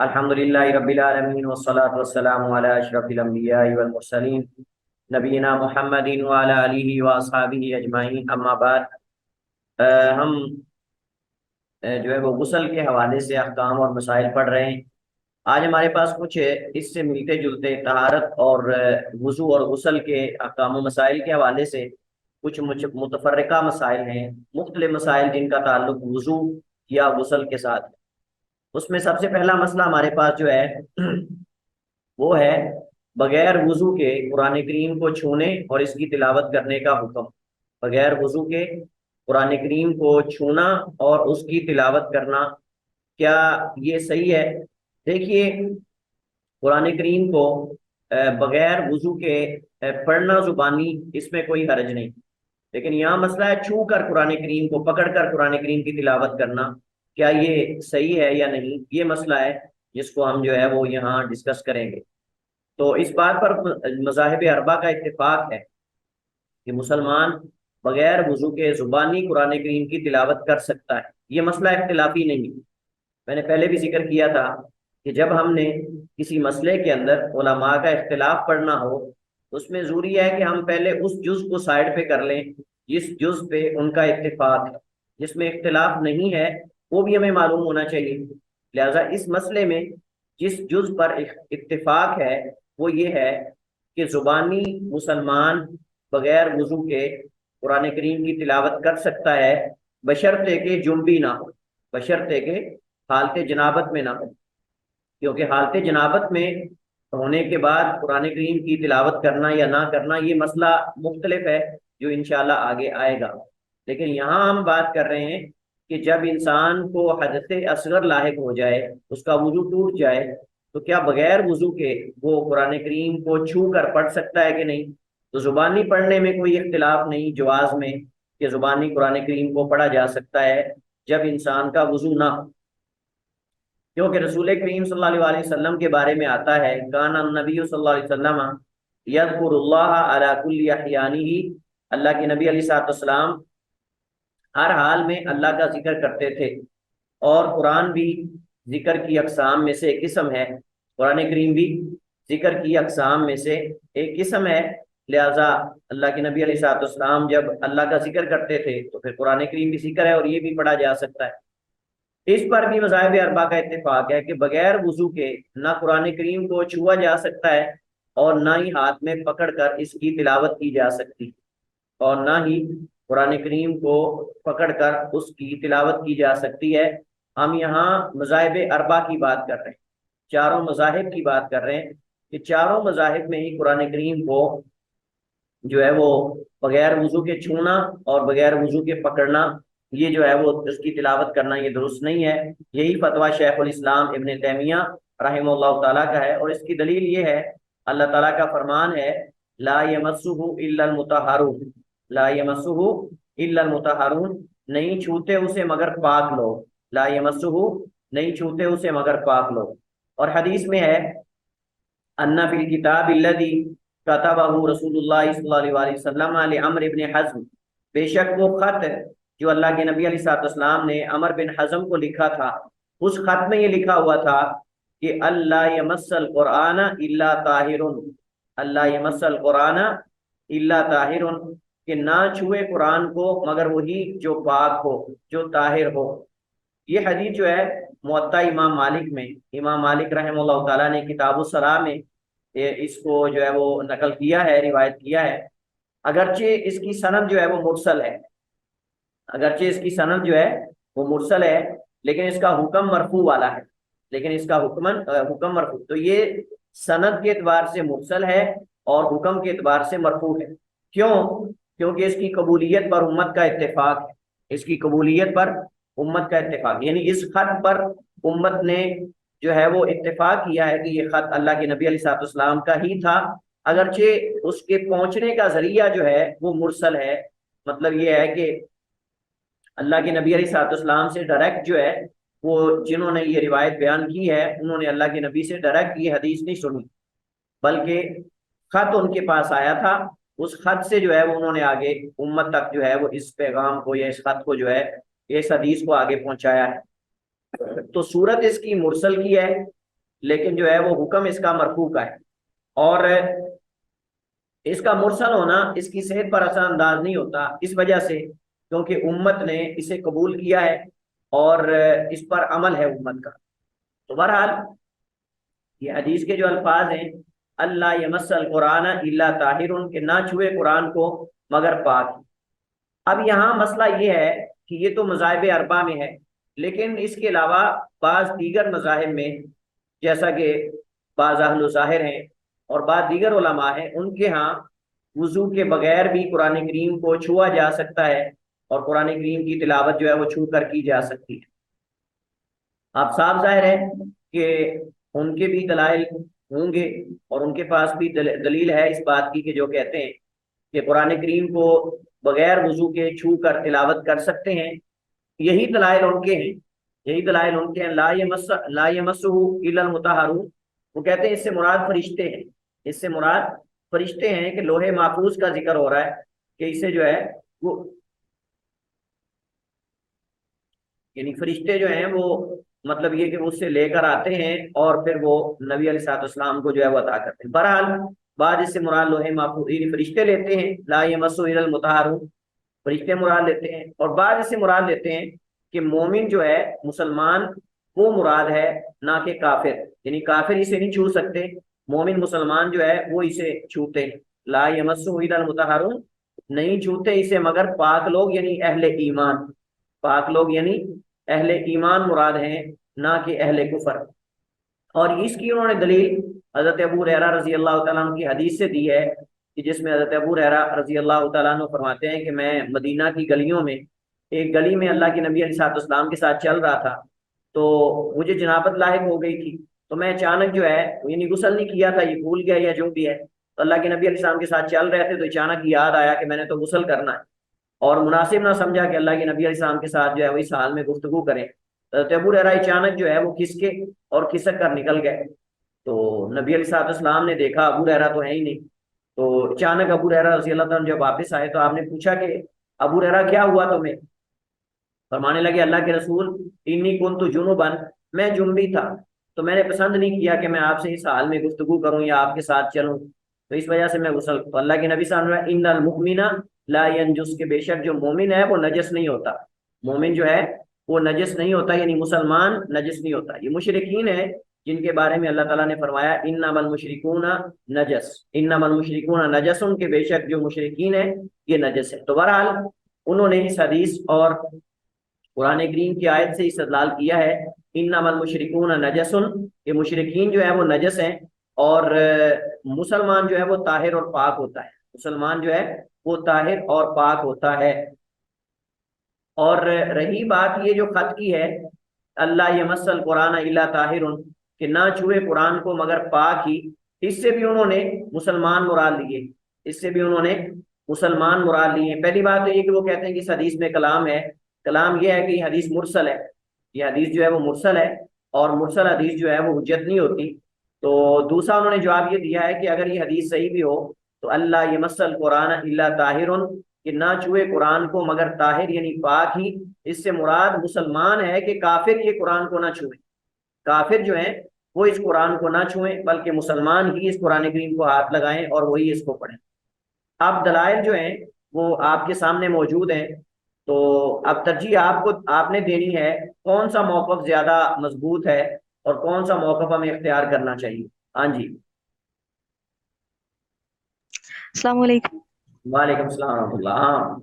الحمدللہ رب العالمین والصلاة والسلام علی اشرف الانبیاء والمرسلین نبینا محمد وعلی آلہ واصحابہ اجمعین، اما بعد۔ ہم جو ہے وہ غسل کے حوالے سے احکام اور مسائل پڑھ رہے ہیں۔ آج ہمارے پاس کچھ اس سے ملتے جلتے طہارت اور وضو اور غسل کے احکام و مسائل کے حوالے سے کچھ متفرقہ مسائل ہیں، مختلف مسائل جن کا تعلق وضو یا غسل کے ساتھ ہے۔ اس میں سب سے پہلا مسئلہ ہمارے پاس جو ہے وہ ہے بغیر وضو کے قرآن کریم کو چھونے اور اس کی تلاوت کرنے کا حکم۔ بغیر وضو کے قرآن کریم کو چھونا اور اس کی تلاوت کرنا، کیا یہ صحیح ہے؟ دیکھیے، قرآن کریم کو بغیر وضو کے پڑھنا زبانی، اس میں کوئی حرج نہیں، لیکن یہاں مسئلہ ہے چھو کر قرآن کریم کو، پکڑ کر قرآن کریم کی تلاوت کرنا، کیا یہ صحیح ہے یا نہیں؟ یہ مسئلہ ہے جس کو ہم جو ہے وہ یہاں ڈسکس کریں گے۔ تو اس بات پر مذاہب اربعہ کا اتفاق ہے کہ مسلمان بغیر وضو کے زبانی قرآن کریم کی تلاوت کر سکتا ہے، یہ مسئلہ اختلافی نہیں۔ میں نے پہلے بھی ذکر کیا تھا کہ جب ہم نے کسی مسئلے کے اندر علماء کا اختلاف پڑھنا ہو تو اس میں ضروری ہے کہ ہم پہلے اس جز کو سائڈ پہ کر لیں جس جز پہ ان کا اتفاق ہے، جس میں اختلاف نہیں ہے وہ بھی ہمیں معلوم ہونا چاہیے۔ لہذا اس مسئلے میں جس جز پر اتفاق ہے وہ یہ ہے کہ زبانی مسلمان بغیر وضو کے قرآن کریم کی تلاوت کر سکتا ہے، بشرطے کہ جنبی نہ ہو، بشرطے کہ حالت جنابت میں نہ ہو، کیونکہ حالت جنابت میں ہونے کے بعد قرآن کریم کی تلاوت کرنا یا نہ کرنا یہ مسئلہ مختلف ہے جو انشاءاللہ آگے آئے گا۔ لیکن یہاں ہم بات کر رہے ہیں کہ جب انسان کو حدث اصغر لاحق ہو جائے، اس کا وضو ٹوٹ جائے، تو کیا بغیر وضو کے وہ قرآن کریم کو چھو کر پڑھ سکتا ہے کہ نہیں؟ تو زبانی پڑھنے میں کوئی اختلاف نہیں جواز میں، کہ زبانی قرآن کریم کو پڑھا جا سکتا ہے جب انسان کا وضو نہ ہو، کیونکہ رسول کریم صلی اللہ علیہ وسلم کے بارے میں آتا ہے کان النبی صلی اللہ علیہ وسلم یذکر اللہ علی کل احیانہ، اللہ کے نبی علیہ الصلوۃ والسلام ہر حال میں اللہ کا ذکر کرتے تھے، اور قرآن بھی ذکر کی اقسام میں سے ایک قسم ہے، قرآن کریم بھی ذکر کی اقسام میں سے ایک قسم ہے۔ لہذا اللہ کے نبی علیہ الصلوۃ والسلام جب اللہ کا ذکر کرتے تھے تو پھر قرآن کریم بھی ذکر ہے اور یہ بھی پڑھا جا سکتا ہے۔ اس پر بھی مذاہب اربعہ کا اتفاق ہے کہ بغیر وضو کے نہ قرآن کریم کو چھوا جا سکتا ہے اور نہ ہی ہاتھ میں پکڑ کر اس کی تلاوت کی جا سکتی، اور نہ ہی قرآن کریم کو پکڑ کر اس کی تلاوت کی جا سکتی ہے۔ ہم یہاں مذاہب اربعہ کی بات کر رہے ہیں، چاروں مذاہب کی بات کر رہے ہیں کہ چاروں مذاہب میں ہی قرآن کریم کو جو ہے وہ بغیر وضو کے چھونا اور بغیر وضو کے پکڑنا، یہ جو ہے وہ اس کی تلاوت کرنا یہ درست نہیں ہے۔ یہی فتویٰ شیخ الاسلام ابن تیمیہ رحمہ اللہ تعالیٰ کا ہے، اور اس کی دلیل یہ ہے، اللہ تعالیٰ کا فرمان ہے لا یمسہ الا المطہرون، لا یمسہ الا المطہرون، نہیں چھوتے اسے مگر پاک لوگ، لا یمسہ نہیں چھوتے اسے مگر پاک لوگ۔ اور حدیث میں ہے ان فی الکتاب الذی کتبہ رسول اللہ صلی اللہ علیہ وسلم لعمر بن حزم، بے شک وہ خط جو اللہ کے نبی علیہ الصلوۃ والسلام نے عمر بن حزم کو لکھا تھا، اس خط میں یہ لکھا ہوا تھا کہ اللہ یمس القرآن الا طاہر، اللہ یمس القرآن الا طاہر، کہ نہ چھوئے قرآن کو مگر وہی جو پاک ہو، جو طاہر ہو۔ یہ حدیث جو ہے موطا امام مالک میں، امام مالک رحمہ اللہ تعالیٰ نے کتاب الصلاۃ میں اس کو جو ہے وہ نقل کیا ہے، روایت کیا ہے، اگرچہ اس کی سند جو ہے وہ مرسل ہے، اگرچہ اس کی سند جو ہے وہ مرسل ہے، لیکن اس کا حکم مرفوع والا ہے، لیکن اس کا حکم مرفوع، تو یہ سند کے اعتبار سے مرسل ہے اور حکم کے اعتبار سے مرفوع ہے۔ کیوں؟ کیونکہ اس کی قبولیت پر امت کا اتفاق ہے، اس کی قبولیت پر امت کا اتفاق، یعنی اس خط پر امت نے جو ہے وہ اتفاق کیا ہے کہ یہ خط اللہ کے نبی علیہ الصلوۃ والسلام کا ہی تھا، اگرچہ اس کے پہنچنے کا ذریعہ جو ہے وہ مرسل ہے۔ مطلب یہ ہے کہ اللہ کے نبی علیہ الصلوۃ والسلام سے ڈائریکٹ جو ہے وہ جنہوں نے یہ روایت بیان کی ہے انہوں نے اللہ کے نبی سے ڈائریکٹ یہ حدیث نہیں سنی، بلکہ خط ان کے پاس آیا تھا، اس خط سے جو ہے وہ انہوں نے آگے امت تک جو ہے وہ اس پیغام کو یا اس خط کو جو ہے اس حدیث کو آگے پہنچایا ہے۔ تو صورت اس کی مرسل کی ہے، لیکن جو ہے وہ حکم اس کا مرفوع کا ہے، اور اس کا مرسل ہونا اس کی صحت پر اثر انداز نہیں ہوتا، اس وجہ سے کیونکہ امت نے اسے قبول کیا ہے اور اس پر عمل ہے امت کا۔ تو بہرحال یہ حدیث کے جو الفاظ ہیں، اللہ یمس القرآن الا طاہر، کہ نہ چھوئے قرآن کو مگر پاک۔ اب یہاں مسئلہ یہ ہے کہ یہ تو مذاہب اربعہ میں ہے، لیکن اس کے علاوہ بعض دیگر مذاہب میں، جیسا کہ بعض اہل ظاہر ہیں اور بعض دیگر علماء ہیں، ان کے ہاں وضو کے بغیر بھی قرآن کریم کو چھوا جا سکتا ہے، اور قرآن کریم کی تلاوت جو ہے وہ چھو کر کی جا سکتی ہے۔ اب صاف ظاہر ہے کہ ان کے بھی دلائل ہوں گے، اور ان کے پاس بھی دلیل ہے اس بات کی کہ جو کہتے ہیں کہ قرآن کریم کو بغیر وضو کے چھو کر تلاوت کر سکتے ہیں۔ یہی دلائل ان کے ہیں، یہی دلائل ان کے ہیں۔ لا یمسہ الا المطہرون، وہ کہتے ہیں اس سے مراد فرشتے ہیں، اس سے مراد فرشتے ہیں، کہ لوہے محفوظ کا ذکر ہو رہا ہے کہ اسے جو ہے وہ، یعنی فرشتے جو ہیں وہ، مطلب یہ کہ اس سے لے کر آتے ہیں اور پھر وہ نبی علیہ الصلوۃ والسلام کو جو ہے وہ عطا کرتے ہیں۔ بہرحال بعد اس سے مراد لوہے محفوظ یعنی فرشتے لیتے ہیں، لا یمسہ الا المطہرون، فرشتے مراد لیتے ہیں، اور بعد اس سے مراد لیتے ہیں کہ مومن جو ہے مسلمان وہ مراد ہے، نہ کہ کافر، یعنی کافر اسے نہیں چھو سکتے، مومن مسلمان جو ہے وہ اسے چھوتے ہیں۔ لا یمسہ الا المطہرون، نہیں چھوتے اسے مگر پاک لوگ، یعنی اہل ایمان، پاک لوگ یعنی اہل ایمان مراد ہیں، نہ کہ اہل کفر۔ اور اس کی انہوں نے دلیل حضرت ابو ہریرہ رضی اللہ تعالیٰ عنہ کی حدیث سے دی ہے، کہ جس میں حضرت ابو ہریرہ رضی اللہ تعالیٰ عنہ فرماتے ہیں کہ میں مدینہ کی گلیوں میں، ایک گلی میں اللہ کے نبی علیہ الصلوۃ والسلام کے ساتھ چل رہا تھا، تو مجھے جنابت لاحق ہو گئی تھی، تو میں اچانک جو ہے یعنی غسل نہیں کیا تھا، یہ بھول گیا یا جو بھی ہے، تو اللہ کے نبی علیہ السلام کے ساتھ چل رہے تھے، تو اچانک یاد آیا کہ میں نے تو غسل کرنا ہے، اور مناسب نہ سمجھا کہ اللہ کے نبی علیہ السلام کے ساتھ جو ہے وہ اس حال میں گفتگو کریں۔ حضرت ابو ہریرہ اچانک جو ہے وہ کھسکے اور کھسک کر نکل گئے، تو نبی علیہ الصلوۃ والسلام نے دیکھا ابو ہریرہ تو ہے ہی نہیں، تو اچانک ابو ہریرہ رضی اللہ تعالیٰ جب واپس آئے تو آپ نے پوچھا کہ ابو ہریرہ کیا ہوا تمہیں؟ فرمانے لگے اللہ کے رسول انی کنت جنبا، میں جنبی تھا، تو میں نے پسند نہیں کیا کہ میں آپ سے اس حال میں گفتگو کروں یا آپ کے ساتھ چلوں، تو اس وجہ سے میں غسل، تو اللہ کے نبی صلی اللہ علیہ وسلم ان المؤمن لا ینجس، کے بے شک جو مومن ہے وہ نجس نہیں ہوتا، مومن جو ہے وہ نجس نہیں ہوتا، یعنی مسلمان نجس نہیں ہوتا۔ یہ مشرکین ہیں جن کے بارے میں اللہ تعالیٰ نے فرمایا انما المشرکون نجس، انما المشرکون نجس، کے بے شک جو مشرکین ہیں یہ نجس ہے۔ تو بہرحال انہوں نے اس حدیث اور قرآن کریم کی آیت سے استدلال کیا ہے انما المشرکون نجس، کہ مشرکین جو ہے وہ نجس ہیں، اور مسلمان جو ہے وہ طاہر اور پاک ہوتا ہے، مسلمان جو ہے وہ طاہر اور پاک ہوتا ہے۔ اور رہی بات یہ جو خط کی ہے، اللہ یمس القرآن الا طاہر، کہ نہ چھوئے قرآن کو مگر پاک ہی، اس سے بھی انہوں نے مسلمان مراد لیے، اس سے بھی انہوں نے مسلمان مراد لیے۔ پہلی بات تو یہ کہ وہ کہتے ہیں کہ اس حدیث میں کلام ہے، کلام یہ ہے کہ یہ حدیث مرسل ہے، یہ حدیث جو ہے وہ مرسل ہے، اور مرسل حدیث جو ہے وہ حجت نہیں ہوتی۔ تو دوسرا انہوں نے جواب یہ دیا ہے کہ اگر یہ حدیث صحیح بھی ہو تو اللہ یمس القرآن الا طاہر، کہ نہ چھوئے قرآن کو مگر طاہر یعنی پاک ہی، اس سے مراد مسلمان ہے، کہ کافر یہ قرآن کو نہ چھوئیں، کافر جو ہیں وہ اس قرآن کو نہ چھوئیں، بلکہ مسلمان ہی اس قرآن کریم کو ہاتھ لگائیں اور وہی اس کو پڑھیں۔ اب دلائل جو ہیں وہ آپ کے سامنے موجود ہیں، تو اب ترجیح آپ نے دینی ہے کون سا موقف زیادہ مضبوط ہے اور کون سا موقف ہمیں اختیار کرنا چاہیے۔ ہاں جی، السلام علیکم وعلیکم السلام ورحمۃ اللہ۔ ہاں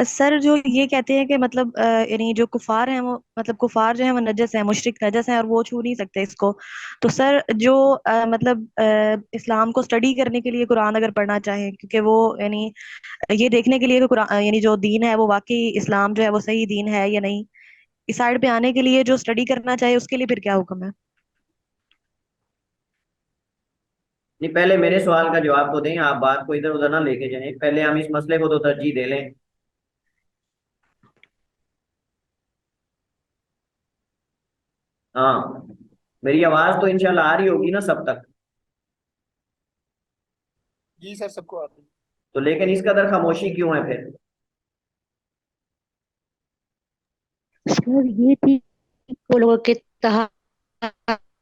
سر، جو یہ کہتے ہیں کہ مطلب یعنی جو کفار ہیں وہ مطلب کفار جو ہیں وہ نجس ہیں، مشرک نجس ہیں اور وہ چھو نہیں سکتے اس کو، تو سر جو مطلب اسلام کو سٹڈی کرنے کے لیے قرآن اگر پڑھنا چاہیں، کیونکہ وہ یعنی یہ دیکھنے کے لیے کہ قرآن یعنی جو دین ہے وہ واقعی اسلام جو ہے وہ صحیح دین ہے یا نہیں، اس سائڈ پہ آنے کے لیے جو سٹڈی کرنا چاہے اس کے لیے پھر کیا حکم ہے؟ نہیں، پہلے میرے سوال کا جواب تو دیں، آپ بات کو ادھر ادھر نہ لے کے جائیں، پہلے ہم اس مسئلے کو تو ترجیح دے لیں۔ ہاں، میری آواز تو انشاءاللہ آ رہی ہوگی نا سب تک؟ جی سر، سب کو آتی ہے۔ تو لیکن اس قدر خاموشی کیوں ہے پھر؟ سر یہ تھی وہ لوگوں کے تحت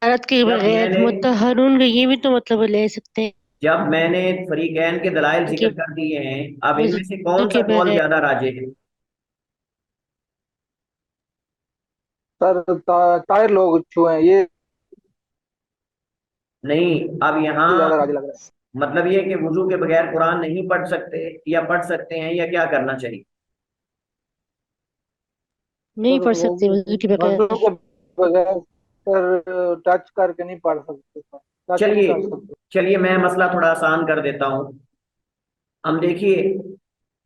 عبارت کے جب میں بغیر نے متحرون کا یہ بھی تو مطلب لے سکتے ہیں جب میں نے فریقین کے دلائل کہ ذکر کر دیے ہیں، اب ان میں سے وضو کون سا کے قول بغیر. زیادہ راجح ہے؟ سر طاہر لوگ جو ہیں یہ نہیں، اب یہاں زیادہ راضی لگ رہا ہے. مطلب یہ کہ وضو کے بغیر قرآن نہیں پڑھ سکتے یا پڑھ سکتے ہیں، یا کیا کرنا چاہیے؟ نہیں سر پڑھ وہ سکتے وضو کے وضو بغیر. کے بغیر سر ٹچ کر کے نہیں پڑھ سکتے سر. ٹچ نہیں چلیے کر سکتے. چلیے میں مسئلہ تھوڑا آسان کر دیتا ہوں. ہم دیکھیے،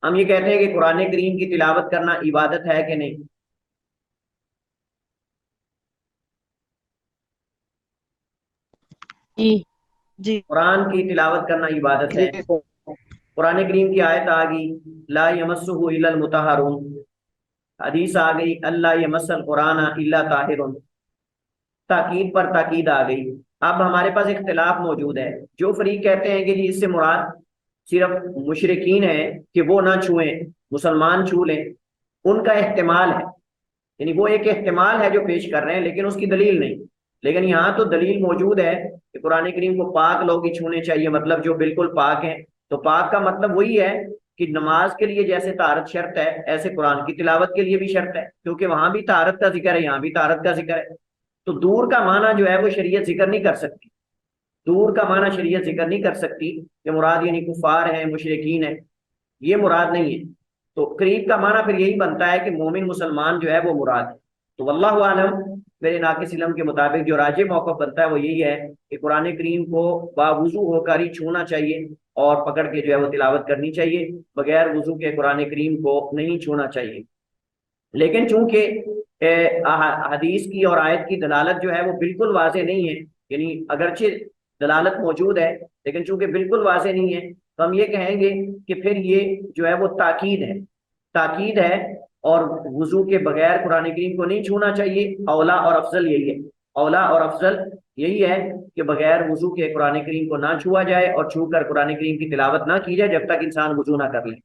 ہم یہ کہتے ہیں کہ قرآن کریم کی تلاوت کرنا عبادت ہے کہ نہیں؟ جی. جی قرآن کی تلاوت کرنا عبادت جی ہے. سر. قرآن کریم کی آیت آ گئی لا یمسہ الا المطہرون، حدیث آ گئی اللہ یمس القرآن الا طاہرون، تاکید پر تاکید آ گئی. اب ہمارے پاس اختلاف موجود ہے. جو فریق کہتے ہیں کہ جی اس سے مراد صرف مشرکین ہیں کہ وہ نہ چھوئیں، مسلمان چھو لیں، ان کا احتمال ہے، یعنی وہ ایک احتمال ہے جو پیش کر رہے ہیں، لیکن اس کی دلیل نہیں. لیکن یہاں تو دلیل موجود ہے کہ قرآن کریم کو پاک لوگ ہی چھونے چاہیے، مطلب جو بالکل پاک ہیں. تو پاک کا مطلب وہی ہے کہ نماز کے لیے جیسے طہارت شرط ہے، ایسے قرآن کی تلاوت کے لیے بھی شرط ہے، کیونکہ وہاں بھی طہارت کا ذکر ہے، یہاں بھی طہارت کا ذکر ہے. تو دور کا معنی جو ہے وہ شریعت ذکر نہیں کر سکتی. دور کا معنی شریعت ذکر نہیں کر سکتی کہ مراد یعنی کفار ہیں، مشرکین ہیں، یہ مراد نہیں ہے. تو قریب کا معنی پھر یہی بنتا ہے کہ مومن مسلمان جو ہے وہ مراد ہے. تو واللہ عالم، میرے ناقص علم کے مطابق جو راجح موقف بنتا ہے وہ یہی ہے کہ قرآن کریم کو باوضو ہو کر ہی چھونا چاہیے اور پکڑ کے جو ہے وہ تلاوت کرنی چاہیے، بغیر وضو کے قرآن کریم کو نہیں چھونا چاہیے. لیکن چونکہ حدیث کی اور آیت کی دلالت جو ہے وہ بالکل واضح نہیں ہے، یعنی اگرچہ دلالت موجود ہے لیکن چونکہ بالکل واضح نہیں ہے، تو ہم یہ کہیں گے کہ پھر یہ جو ہے وہ تاکید ہے، تاکید ہے. اور وضو کے بغیر قرآن کریم کو نہیں چھونا چاہیے. اولا اور افضل یہی ہے، اولا اور افضل یہی ہے کہ بغیر وضو کے قرآن کریم کو نہ چھوا جائے، اور چھو کر قرآن کریم کی تلاوت نہ کی جائے جب تک انسان وضو نہ کر لے.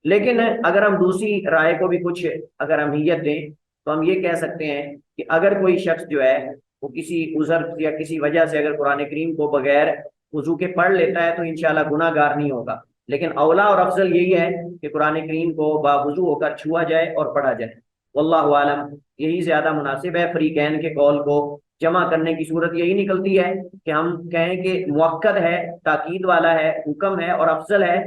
لیکن اگر ہم دوسری رائے کو بھی کچھ اگر اہمیت دیں تو ہم یہ کہہ سکتے ہیں کہ اگر کوئی شخص جو ہے وہ کسی عذر یا کسی وجہ سے اگر قرآن کریم کو بغیر وضو کے پڑھ لیتا ہے تو انشاءاللہ گناہ گار نہیں ہوگا. لیکن اولا اور افضل یہی ہے کہ قرآن کریم کو باوضو ہو کر چھوا جائے اور پڑھا جائے. واللہ عالم، یہی زیادہ مناسب ہے. فریقین کے قول کو جمع کرنے کی صورت یہی نکلتی ہے کہ ہم کہیں کہ مؤکد ہے، تاکید والا ہے، حکم ہے، اور افضل ہے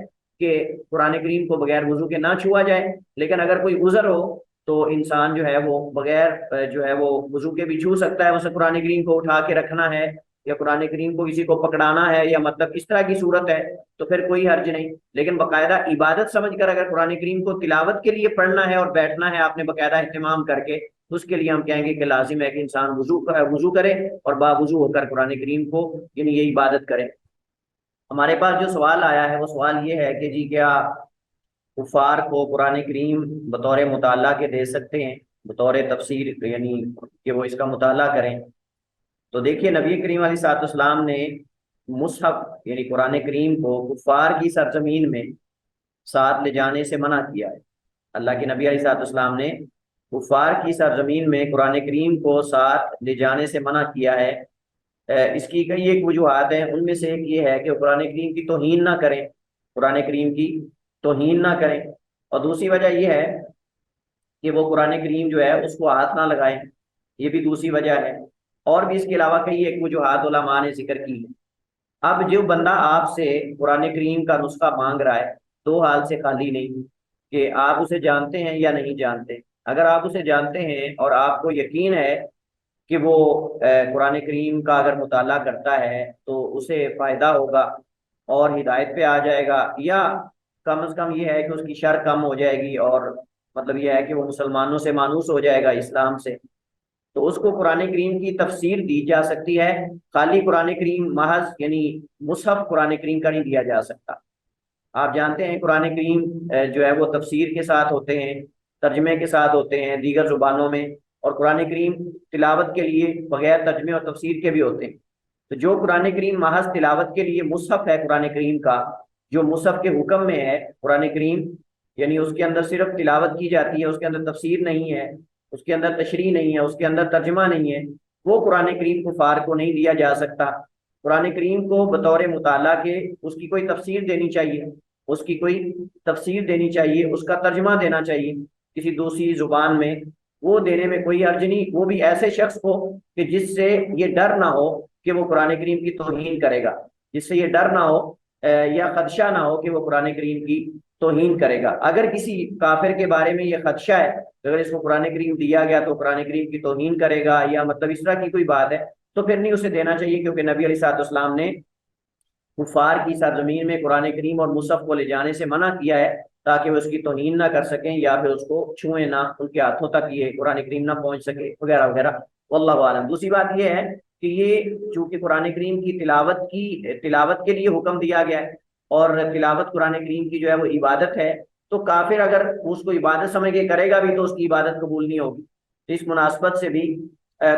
کہ قرآن کریم کو بغیر وضو کے نہ چھوا جائے. لیکن اگر کوئی عذر ہو تو انسان جو ہے وہ بغیر جو ہے وہ وضو کے بھی چھو سکتا ہے. اسے قرآن کریم کو اٹھا کے رکھنا ہے یا قرآن کریم کو کسی کو پکڑانا ہے یا مطلب اس طرح کی صورت ہے تو پھر کوئی حرج نہیں. لیکن باقاعدہ عبادت سمجھ کر اگر قرآن کریم کو تلاوت کے لیے پڑھنا ہے اور بیٹھنا ہے آپ نے باقاعدہ اہتمام کر کے، اس کے لیے ہم کہیں گے کہ لازم ہے کہ انسان وضو کرے اور باوضو ہو کر قرآن کریم کو یعنی یہ عبادت کرے. ہمارے پاس جو سوال آیا ہے وہ سوال یہ ہے کہ جی کیا کفار کو قرآن کریم بطور مطالعہ کے دے سکتے ہیں، بطور تفسیر، یعنی کہ وہ اس کا مطالعہ کریں؟ تو دیکھیے نبی کریم علیہ الصلوۃ والسلام نے مصحف یعنی قرآن کریم کو کفار کی سرزمین میں ساتھ لے جانے سے منع کیا ہے. اللہ کے نبی علیہ الصلوۃ والسلام نے کفار کی سرزمین میں قرآن کریم کو ساتھ لے جانے سے منع کیا ہے. اس کی کئی ایک وجوہات ہیں، ان میں سے ایک یہ ہے کہ قرآن کریم کی توہین نہ کریں، قرآن کریم کی توہین نہ کریں. اور دوسری وجہ یہ ہے کہ وہ قرآن کریم جو ہے اس کو ہاتھ نہ لگائیں، یہ بھی دوسری وجہ ہے. اور بھی اس کے علاوہ کئی ایک وجوہات علماء نے ذکر کی ہے. اب جو بندہ آپ سے قرآن کریم کا نسخہ مانگ رہا ہے، دو حال سے خالی نہیں کہ آپ اسے جانتے ہیں یا نہیں جانتے. اگر آپ اسے جانتے ہیں اور آپ کو یقین ہے کہ وہ قرآن کریم کا اگر مطالعہ کرتا ہے تو اسے فائدہ ہوگا اور ہدایت پہ آ جائے گا، یا کم از کم یہ ہے کہ اس کی شر کم ہو جائے گی، اور مطلب یہ ہے کہ وہ مسلمانوں سے مانوس ہو جائے گا، اسلام سے، تو اس کو قرآن کریم کی تفسیر دی جا سکتی ہے. خالی قرآن کریم محض یعنی مصحف قرآن کریم کا نہیں دیا جا سکتا. آپ جانتے ہیں قرآن کریم جو ہے وہ تفسیر کے ساتھ ہوتے ہیں، ترجمے کے ساتھ ہوتے ہیں دیگر زبانوں میں، اور قرآن کریم تلاوت کے لیے بغیر ترجمے اور تفسیر کے بھی ہوتے ہیں. تو جو قرآن کریم محض تلاوت کے لیے مصحف ہے قرآن کریم کا، جو مصحف کے حکم میں ہے قرآن کریم، یعنی اس کے اندر صرف تلاوت کی جاتی ہے، اس کے اندر تفسیر نہیں ہے، اس کے اندر تشریح نہیں ہے، اس کے اندر ترجمہ نہیں ہے، وہ قرآن کریم کفار کو نہیں دیا جا سکتا۔ قرآن کریم کو بطور مطالعہ کے اس کی کوئی تفسیر دینی چاہیے، اس کی کوئی تفسیر دینی چاہیے، اس کا ترجمہ دینا چاہیے کسی دوسری زبان میں، وہ دینے میں کوئی حرج نہیں، وہ بھی ایسے شخص کو کہ جس سے یہ ڈر نہ ہو کہ وہ قرآن کریم کی توہین کرے گا، جس سے یہ ڈر نہ ہو یا خدشہ نہ ہو کہ وہ قرآن کریم کی توہین کرے گا۔ اگر کسی کافر کے بارے میں یہ خدشہ ہے کہ اگر اس کو قرآن کریم دیا گیا تو قرآن کریم کی توہین کرے گا یا مطلب اس طرح کی کوئی بات ہے، تو پھر نہیں اسے دینا چاہیے، کیونکہ نبی علیہ الصلوۃ والسلام نے کفار کی سرزمین میں قرآن کریم اور مصحف کو لے جانے سے منع کیا ہے تاکہ وہ اس کی توہین نہ کر سکیں یا پھر اس کو چھوئیں نہ، ان کے ہاتھوں تک یہ قرآن کریم نہ پہنچ سکے وغیرہ وغیرہ، واللہ عالم۔ دوسری بات یہ ہے کہ یہ چونکہ قرآن کریم کی تلاوت کے لیے حکم دیا گیا ہے، اور تلاوت قرآن کریم کی جو ہے وہ عبادت ہے، تو کافر اگر اس کو عبادت سمجھ کے کرے گا بھی تو اس کی عبادت قبول نہیں ہوگی۔ اس مناسبت سے بھی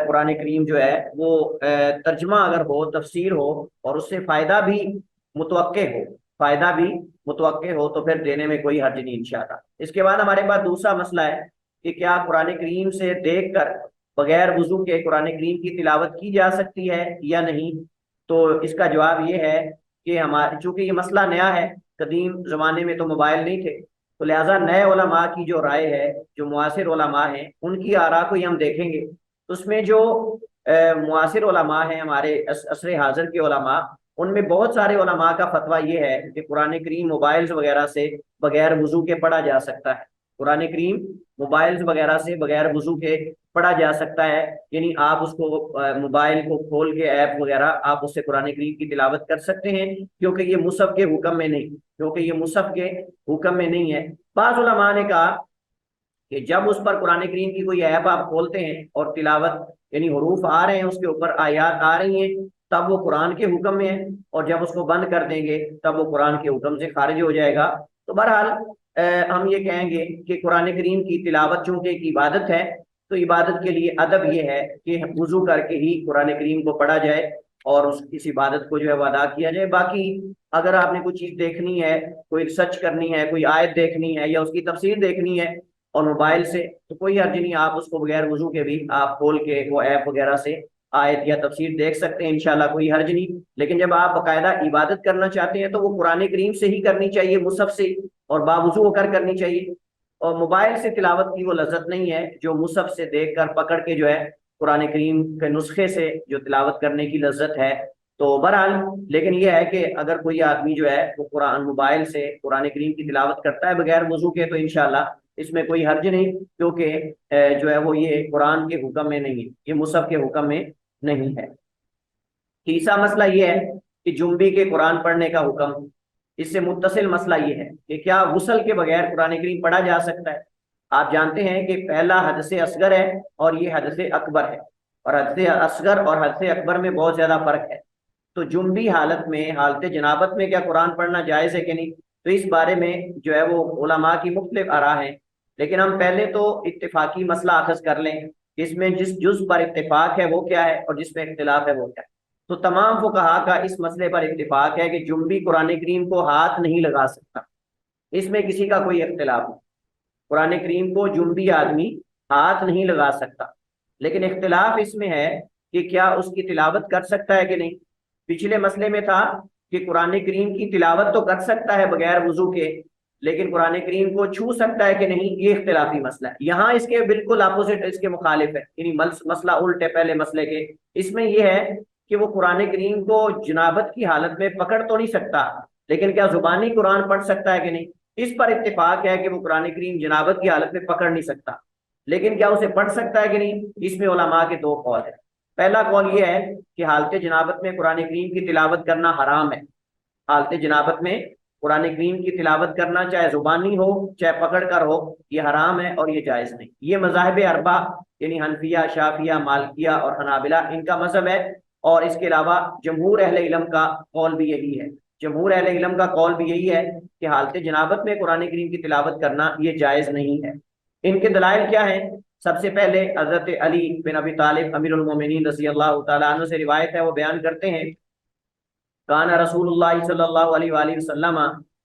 قرآن کریم جو ہے وہ ترجمہ اگر ہو، تفسیر ہو، اور اس سے فائدہ بھی متوقع ہو تو پھر دینے میں کوئی حرج نہیں انشاءاللہ۔ اس کے بعد ہمارے پاس دوسرا مسئلہ ہے کہ کیا قرآن کریم سے دیکھ کر بغیر وضو کے قرآن کریم کی تلاوت کی جا سکتی ہے یا نہیں؟ تو اس کا جواب یہ ہے کہ چونکہ یہ مسئلہ نیا ہے، قدیم زمانے میں تو موبائل نہیں تھے، تو لہٰذا نئے علماء کی جو رائے ہے، جو معاصر علماء ہیں ان کی آراء کو ہی ہم دیکھیں گے۔ اس میں جو معاصر علماء ہیں، ہمارے عصر حاضر کے علماء، ان میں بہت سارے علماء کا فتویٰ یہ ہے کہ قرآن کریم موبائلز وغیرہ سے بغیر وضو کے پڑھا جا سکتا ہے۔ قرآن کریم موبائلز وغیرہ سے بغیر وضو کے پڑھا جا سکتا ہے، یعنی آپ اس کو موبائل کو کھول کے ایپ وغیرہ آپ اس سے قرآن کریم کی تلاوت کر سکتے ہیں، کیونکہ یہ مصحف کے حکم میں نہیں ہے۔ بعض علماء نے کہا کہ جب اس پر قرآن کریم کی کوئی ایپ آپ کھولتے ہیں اور تلاوت یعنی حروف آ رہے ہیں، اس کے اوپر آیات آ رہی ہیں، تب وہ قرآن کے حکم میں ہے، اور جب اس کو بند کر دیں گے تب وہ قرآن کے حکم سے خارج ہو جائے گا۔ تو بہرحال ہم یہ کہیں گے کہ قرآن کریم کی تلاوت چونکہ ایک عبادت ہے، تو عبادت کے لیے ادب یہ ہے کہ وضو کر کے ہی قرآن کریم کو پڑھا جائے اور اس عبادت کو جو ہے وہ ادا کیا جائے۔ باقی اگر آپ نے کوئی چیز دیکھنی ہے، کوئی ریسرچ کرنی ہے، کوئی آیت دیکھنی ہے یا اس کی تفسیر دیکھنی ہے اور موبائل سے، تو کوئی حرج نہیں، آپ اس کو بغیر وضو کے بھی آپ کھول کے وہ ایپ وغیرہ سے آیت یا تفسیر دیکھ سکتے ہیں، انشاءاللہ کوئی حرج نہیں۔ لیکن جب آپ باقاعدہ عبادت کرنا چاہتے ہیں تو وہ قرآن کریم سے ہی کرنی چاہیے، مصحف سے، اور باوضو ہو کر کرنی چاہیے، اور موبائل سے تلاوت کی وہ لذت نہیں ہے جو مصحف سے دیکھ کر پکڑ کے جو ہے قرآن کریم کے نسخے سے جو تلاوت کرنے کی لذت ہے۔ تو بہرحال لیکن یہ ہے کہ اگر کوئی آدمی جو ہے وہ موبائل سے قرآن کریم کی تلاوت کرتا ہے بغیر وضو کے، تو انشاءاللہ اس میں کوئی حرج نہیں، کیونکہ جو ہے وہ یہ قرآن کے حکم میں نہیں ہے، یہ مصحف کے حکم میں نہیں ہے۔ تیسرا مسئلہ یہ ہے کہ جنبی کے قرآن پڑھنے کا حکم، اس سے متصل مسئلہ یہ ہے کہ کیا غسل کے بغیر قرآن کریم پڑھا جا سکتا ہے؟ آپ جانتے ہیں کہ پہلا حدث اصغر ہے اور یہ حدث اکبر ہے، اور حدث اصغر اور حدث اکبر میں بہت زیادہ فرق ہے۔ تو جنبی حالت میں، حالت جنابت میں کیا قرآن پڑھنا جائز ہے کہ نہیں؟ تو اس بارے میں جو ہے وہ علماء کی مختلف آراء ہیں، لیکن ہم پہلے تو اتفاقی مسئلہ اخذ کر لیں، اس میں جس جز پر اتفاق ہے وہ کیا ہے اور جس میں اختلاف ہے وہ کیا ہے۔ تو تمام فقہاء کا اس مسئلے پر اتفاق ہے کہ جنبی قرآن کریم کو ہاتھ نہیں لگا سکتا، اس میں کسی کا کوئی اختلاف نہیں، قرآن کریم کو جنبی آدمی ہاتھ نہیں لگا سکتا، لیکن اختلاف اس میں ہے کہ کیا اس کی تلاوت کر سکتا ہے کہ نہیں۔ پچھلے مسئلے میں تھا کہ قرآن کریم کی تلاوت تو کر سکتا ہے بغیر وضو کے، لیکن قرآن کریم کو چھو سکتا ہے کہ نہیں، یہ اختلافی مسئلہ ہے۔ یہاں اس کے بالکل اپوزٹ، اس کے مخالف ہے، یعنی مسئلہ الٹ ہے پہلے مسئلے کے۔ اس میں یہ ہے کہ وہ قرآن کریم کو جنابت کی حالت میں پکڑ تو نہیں سکتا، لیکن کیا زبانی قرآن پڑھ سکتا ہے کہ نہیں، اس پر اتفاق ہے کہ وہ قرآن کریم جنابت کی حالت میں پکڑ نہیں سکتا، لیکن کیا اسے پڑھ سکتا ہے کہ نہیں، اس میں علماء کے دو قول ہیں۔ پہلا قول یہ ہے کہ حالت جنابت میں قرآن کریم کی تلاوت کرنا حرام ہے، حالت جنابت میں قرآن کریم کی تلاوت کرنا چاہے زبانی ہو چاہے پکڑ کر ہو، یہ حرام ہے اور یہ جائز نہیں۔ یہ مذاہب اربعہ یعنی حنفیہ، شافعیہ، مالکیہ اور حنابلہ ان کا مذہب ہے، اور اس کے علاوہ جمہور اہل علم کا قول بھی یہی ہے، جمہور اہل علم کا قول بھی یہی ہے کہ حالت جنابت میں قرآن کریم کی تلاوت کرنا یہ جائز نہیں ہے۔ ان کے دلائل کیا ہیں؟ سب سے پہلے حضرت علی بن ابی طالب امیر المومنین رضی اللہ تعالیٰ عنہ سے روایت ہے، وہ بیان کرتے ہیں کان رسول اللہ صلی اللہ علیہ وآلہ وسلم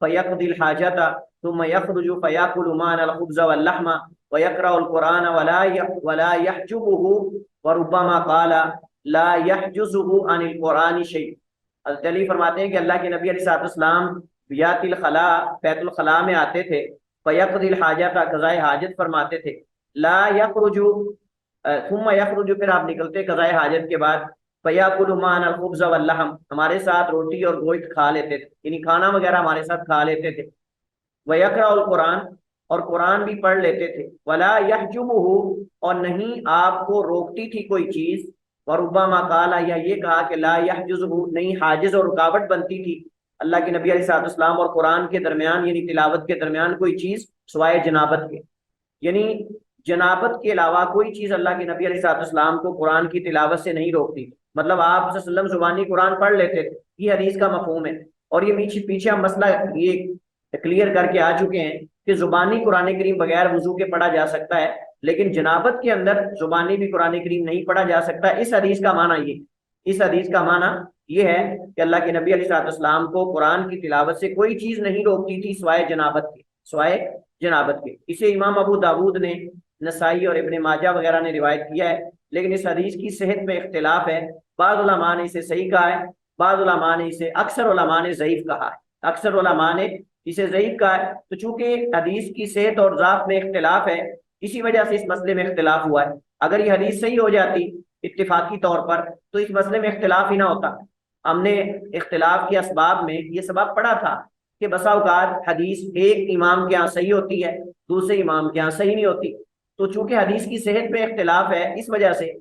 فيقضي الحاجة ثم يخرج فيأكل معنا الخبز واللحم ويقرأ القرآن ولا يحجبه وربما قال لا يحجزه عن القرآن شيء۔ حضرت علی فرماتے ہیں کہ اللہ کے نبی علیہ الصلوۃ والسلام بیات الخلاء بیت الخلاء میں آتے تھے، فیقضی الحاجۃ قضائے حاجت فرماتے تھے، لا یخرج ثم یخرج پھر آپ نکلتے قضائے حاجت کے بعد، فیاکل معنا الخبز واللحم ہمارے ساتھ روٹی اور گوشت کھا لیتے تھے، یعنی کھانا وغیرہ ہمارے ساتھ کھا لیتے تھے، ویقرأ القرآن اور قرآن بھی پڑھ لیتے تھے، ولا یحجبہ اور نہیں آپ کو روکتی تھی کوئی چیز، وربما قال یا یہ کہا کہ لا یحجزہ نہیں حاجز اور رکاوٹ بنتی تھی اللہ کے نبی علیہ الصلوۃ والسلام اور قرآن کے درمیان، یعنی تلاوت کے درمیان کوئی چیز سوائے جنابت کے، یعنی جنابت کے علاوہ کوئی چیز اللہ کے نبی علیہ الصلوۃ والسلام کو قرآن کی تلاوت سے نہیں روکتی، مطلب آپ صلی اللہ علیہ وسلم زبانی قرآن پڑھ لیتے تھے، یہ حدیث کا مفہوم ہے۔ اور یہ پیچھے ہم مسئلہ یہ کلیئر کر کے آ چکے ہیں کہ زبانی قرآن کریم بغیر وضو کے پڑھا جا سکتا ہے، لیکن جنابت کے اندر زبانی بھی قرآن کریم نہیں پڑھا جا سکتا۔ اس حدیث کا معنی یہ ہے کہ اللہ کے نبی علیہ الصلوۃ والسلام کو قرآن کی تلاوت سے کوئی چیز نہیں روکتی تھی سوائے جنابت کے۔ اسے امام ابو داود نے، نسائی اور ابن ماجہ وغیرہ نے روایت کیا ہے، لیکن اس حدیث کی صحت میں اختلاف ہے، بعض علماء نے اسے صحیح کہا ہے، بعض علماء نے اسے اکثر علماء نے ضعیف کہا ہے، اکثر علماء نے اسے ضعیف کہا ہے۔ تو چونکہ حدیث کی صحت اور ضعف میں اختلاف ہے، اسی وجہ سے اس مسئلے میں اختلاف ہوا ہے۔ اگر یہ حدیث صحیح ہو جاتی اتفاقی طور پر تو اس مسئلے میں اختلاف ہی نہ ہوتا۔ ہم نے اختلاف کے اسباب میں یہ سبب پڑھا تھا کہ بسا اوقات حدیث ایک امام کے ہاں صحیح ہوتی ہے، دوسرے امام کے ہاں صحیح نہیں ہوتی، تو چونکہ حدیث کی صحت میں اختلاف ہے اس وجہ سے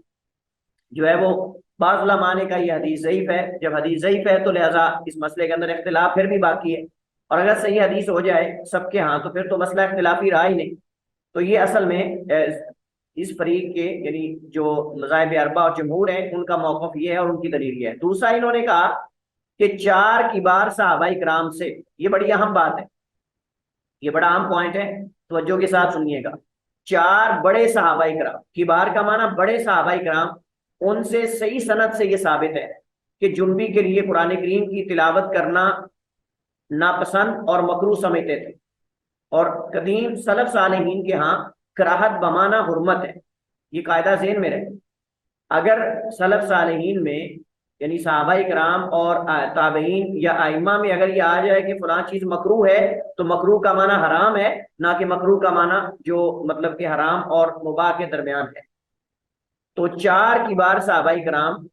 جو ہے وہ بعض علماء نے کہا یہ حدیث ضعیف ہے۔ جب حدیث ضعیف ہے تو لہٰذا اس مسئلے کے اندر اختلاف پھر بھی باقی ہے، اور اگر صحیح حدیث ہو جائے سب کے ہاں تو پھر تو مسئلہ اختلافی رہا ہی نہیں۔ تو یہ اصل میں اس فریق کے یعنی جو مذاہب اربعہ اور جمہور ہیں ان کا موقف یہ ہے اور ان کی دلیل یہ ہے۔ دوسرا انہوں نے کہا کہ 4 کبار صحابہ کرام سے، یہ بڑی اہم بات ہے، یہ بڑا اہم پوائنٹ ہے، توجہ کے ساتھ سنیے گا۔ 4 بڑے صحابہ کرام، کبار کا معنی بڑے صحابہ کرام، ان سے صحیح سند سے یہ ثابت ہے کہ جنبی کے لیے قرآن کریم کی تلاوت کرنا ناپسند اور مکروہ سمجھتے تھے، اور قدیم سلف صالحین کے ہاں کراہت بمانا حرمت ہے۔ یہ قاعدہ ذہن میں رہے، اگر سلف صالحین میں یعنی صحابہ کرام اور تابعین یا ائمہ میں اگر یہ آ جائے کہ فلاں چیز مکروہ ہے تو مکروہ کا معنی حرام ہے، نہ کہ مکروہ کا معنی جو مطلب کہ حرام اور مباح کے درمیان ہے۔ تو 4 کبار صحابہ کرام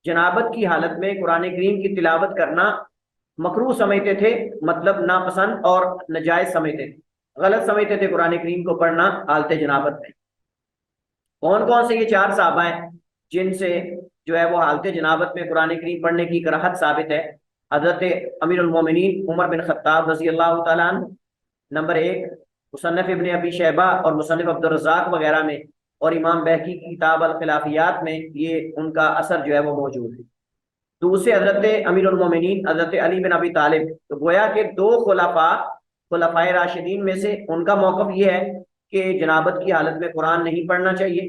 جنابت کی حالت میں قرآن کریم کی تلاوت کرنا مکروہ سمجھتے تھے، مطلب ناپسند اور ناجائز سمجھتے تھے، غلط سمجھتے تھے قرآن کریم کو پڑھنا حالت جنابت میں۔ کون کون سے یہ 4 صحابہ ہیں جن سے جو ہے وہ حالت جنابت میں قرآن کریم پڑھنے کی کراہت ثابت ہے؟ حضرت امیر المومنین عمر بن خطاب رضی اللہ تعالیٰ عنہ نمبر 1، مصنف ابن ابی شیبہ اور مصنف عبدالرزاق وغیرہ میں، اور امام بہقی کی کتاب الخلافیات میں یہ ان کا اثر جو ہے وہ موجود ہے۔ دوسرے حضرت امیر المومنین حضرت علی بن ابی طالب، تو گویا کہ 2 خلفائے راشدین میں سے ان کا موقف یہ ہے کہ جنابت کی حالت میں قرآن نہیں پڑھنا چاہیے،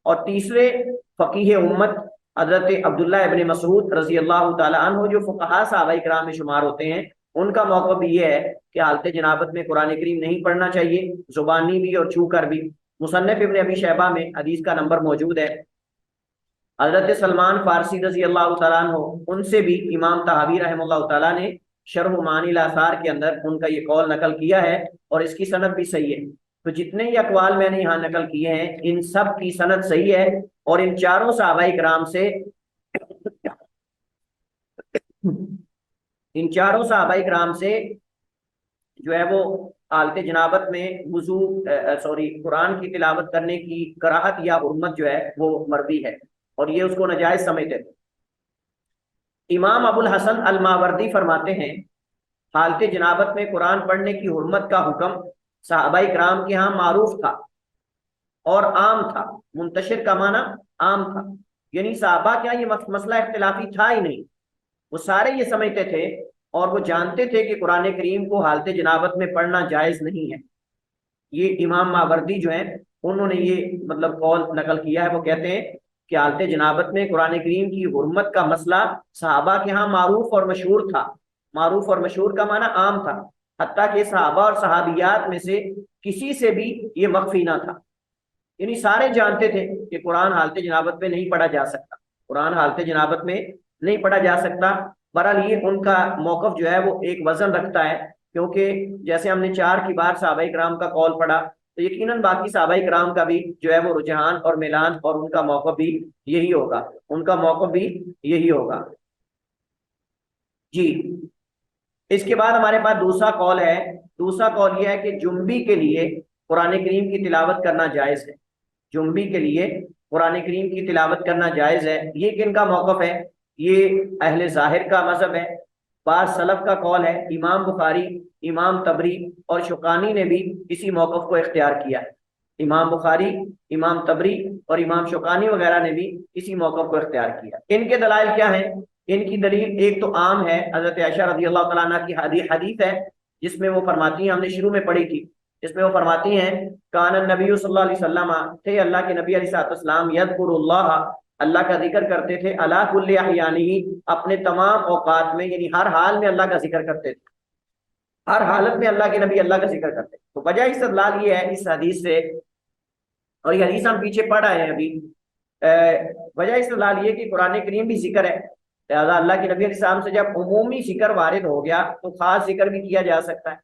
اور تیسرے فقیہ امت حضرت عبداللہ ابن مسعود رضی اللہ تعالیٰ عنہ جو فقہاء صحابہ کرام میں شمار ہوتے ہیں، ان کا موقف یہ ہے کہ حالت جنابت میں قرآن کریم نہیں پڑھنا چاہیے، زبانی بھی اور چھو کر بھی۔ مصنف ابن ابی شیبہ میں حدیث کا نمبر موجود ہے۔ حضرت سلمان فارسی رضی اللہ تعالیٰ عنہ، ان سے بھی امام طحاوی رحمہ اللہ تعالیٰ نے شرح معانی الاثار کے اندر ان کا یہ قول نقل کیا ہے، اور اس کی سند بھی صحیح ہے۔ تو جتنے ہی اقوال میں نے یہاں نقل کیے ہیں ان سب کی سند صحیح ہے، اور ان 4 صحابہ کرام سے جو ہے وہ حالت جنابت میں قرآن کی تلاوت کرنے کی کراہت یا حرمت جو ہے وہ مروی ہے، اور یہ اس کو ناجائز سمجھتے تھے۔ امام ابو الحسن الماوردی فرماتے ہیں حالت جنابت میں قرآن پڑھنے کی حرمت کا حکم صحابہ کرام کے ہاں معروف تھا اور عام تھا۔ منتشر کا معنی عام تھا، یعنی صحابہ کیا یہ مسئلہ اختلافی تھا ہی نہیں، وہ سارے یہ سمجھتے تھے اور وہ جانتے تھے کہ قرآن کریم کو حالت جنابت میں پڑھنا جائز نہیں ہے۔ یہ امام ماوردی جو ہیں انہوں نے یہ مطلب قول نقل کیا ہے، وہ کہتے ہیں کہ حالت جنابت میں قرآن کریم کی حرمت کا مسئلہ صحابہ کے ہاں معروف اور مشہور تھا، معروف اور مشہور کا معنی عام تھا، حتیٰ کہ صحابہ اور صحابیات میں سے کسی سے بھی یہ مخفی نہ تھا، یعنی سارے جانتے تھے کہ قرآن حالت جنابت میں نہیں پڑھا جا سکتا، قرآن حالت جنابت میں نہیں پڑھا جا سکتا۔ بہرحال یہ ان کا موقف جو ہے وہ ایک وزن رکھتا ہے، کیونکہ جیسے ہم نے 4 کی بار صحابہ کرام کا قول پڑھا، تو یقیناً باقی صحابہ کرام کا بھی جو ہے وہ رجحان اور میلان اور ان کا موقف بھی یہی ہوگا، ان کا موقف بھی یہی ہوگا۔ جی، اس کے بعد ہمارے پاس دوسرا قول ہے، دوسرا قول یہ ہے کہ جنبی کے لیے قرآن کریم کی تلاوت کرنا جائز ہے، جنبی کے لیے قرآن کریم کی تلاوت کرنا جائز ہے۔ یہ کن کا موقف ہے؟ یہ اہل ظاہر کا مذہب ہے، بعض سلف کا قول ہے، امام بخاری، امام طبری اور شوکانی نے بھی اسی موقف کو اختیار کیا ہے، امام بخاری، امام طبری اور امام شوکانی وغیرہ نے بھی اسی موقف کو اختیار کیا۔ ان کے دلائل کیا ہیں؟ ان کی دلیل ایک تو عام ہے، حضرت عائشہ رضی اللہ تعالیٰ عنہ کی حدیث ہے جس میں وہ فرماتی ہیں، ہم نے شروع میں پڑھی تھی، جس میں وہ فرماتی ہیں کان النبی صلی اللہ علیہ وسلم، تھے اللہ کے نبی علیہ السلام، یذکر اللہ، اللہ کا ذکر کرتے تھے، علی کل احیانہ، اپنے تمام اوقات میں، یعنی ہر حال میں اللہ کا ذکر کرتے تھے، ہر حالت میں اللہ کے نبی اللہ کا ذکر کرتے تھے۔ تو وجہ استدلال یہ ہے اس حدیث سے، اور یہ حدیث ہم پیچھے پڑھ رہے ہیں ابھی، وجہ استدلال یہ کہ قرآن کریم بھی ذکر ہے، لہٰذا اللہ کے نبی علیہ السلام سے جب عمومی ذکر وارد ہو گیا تو خاص ذکر بھی کیا جا سکتا ہے،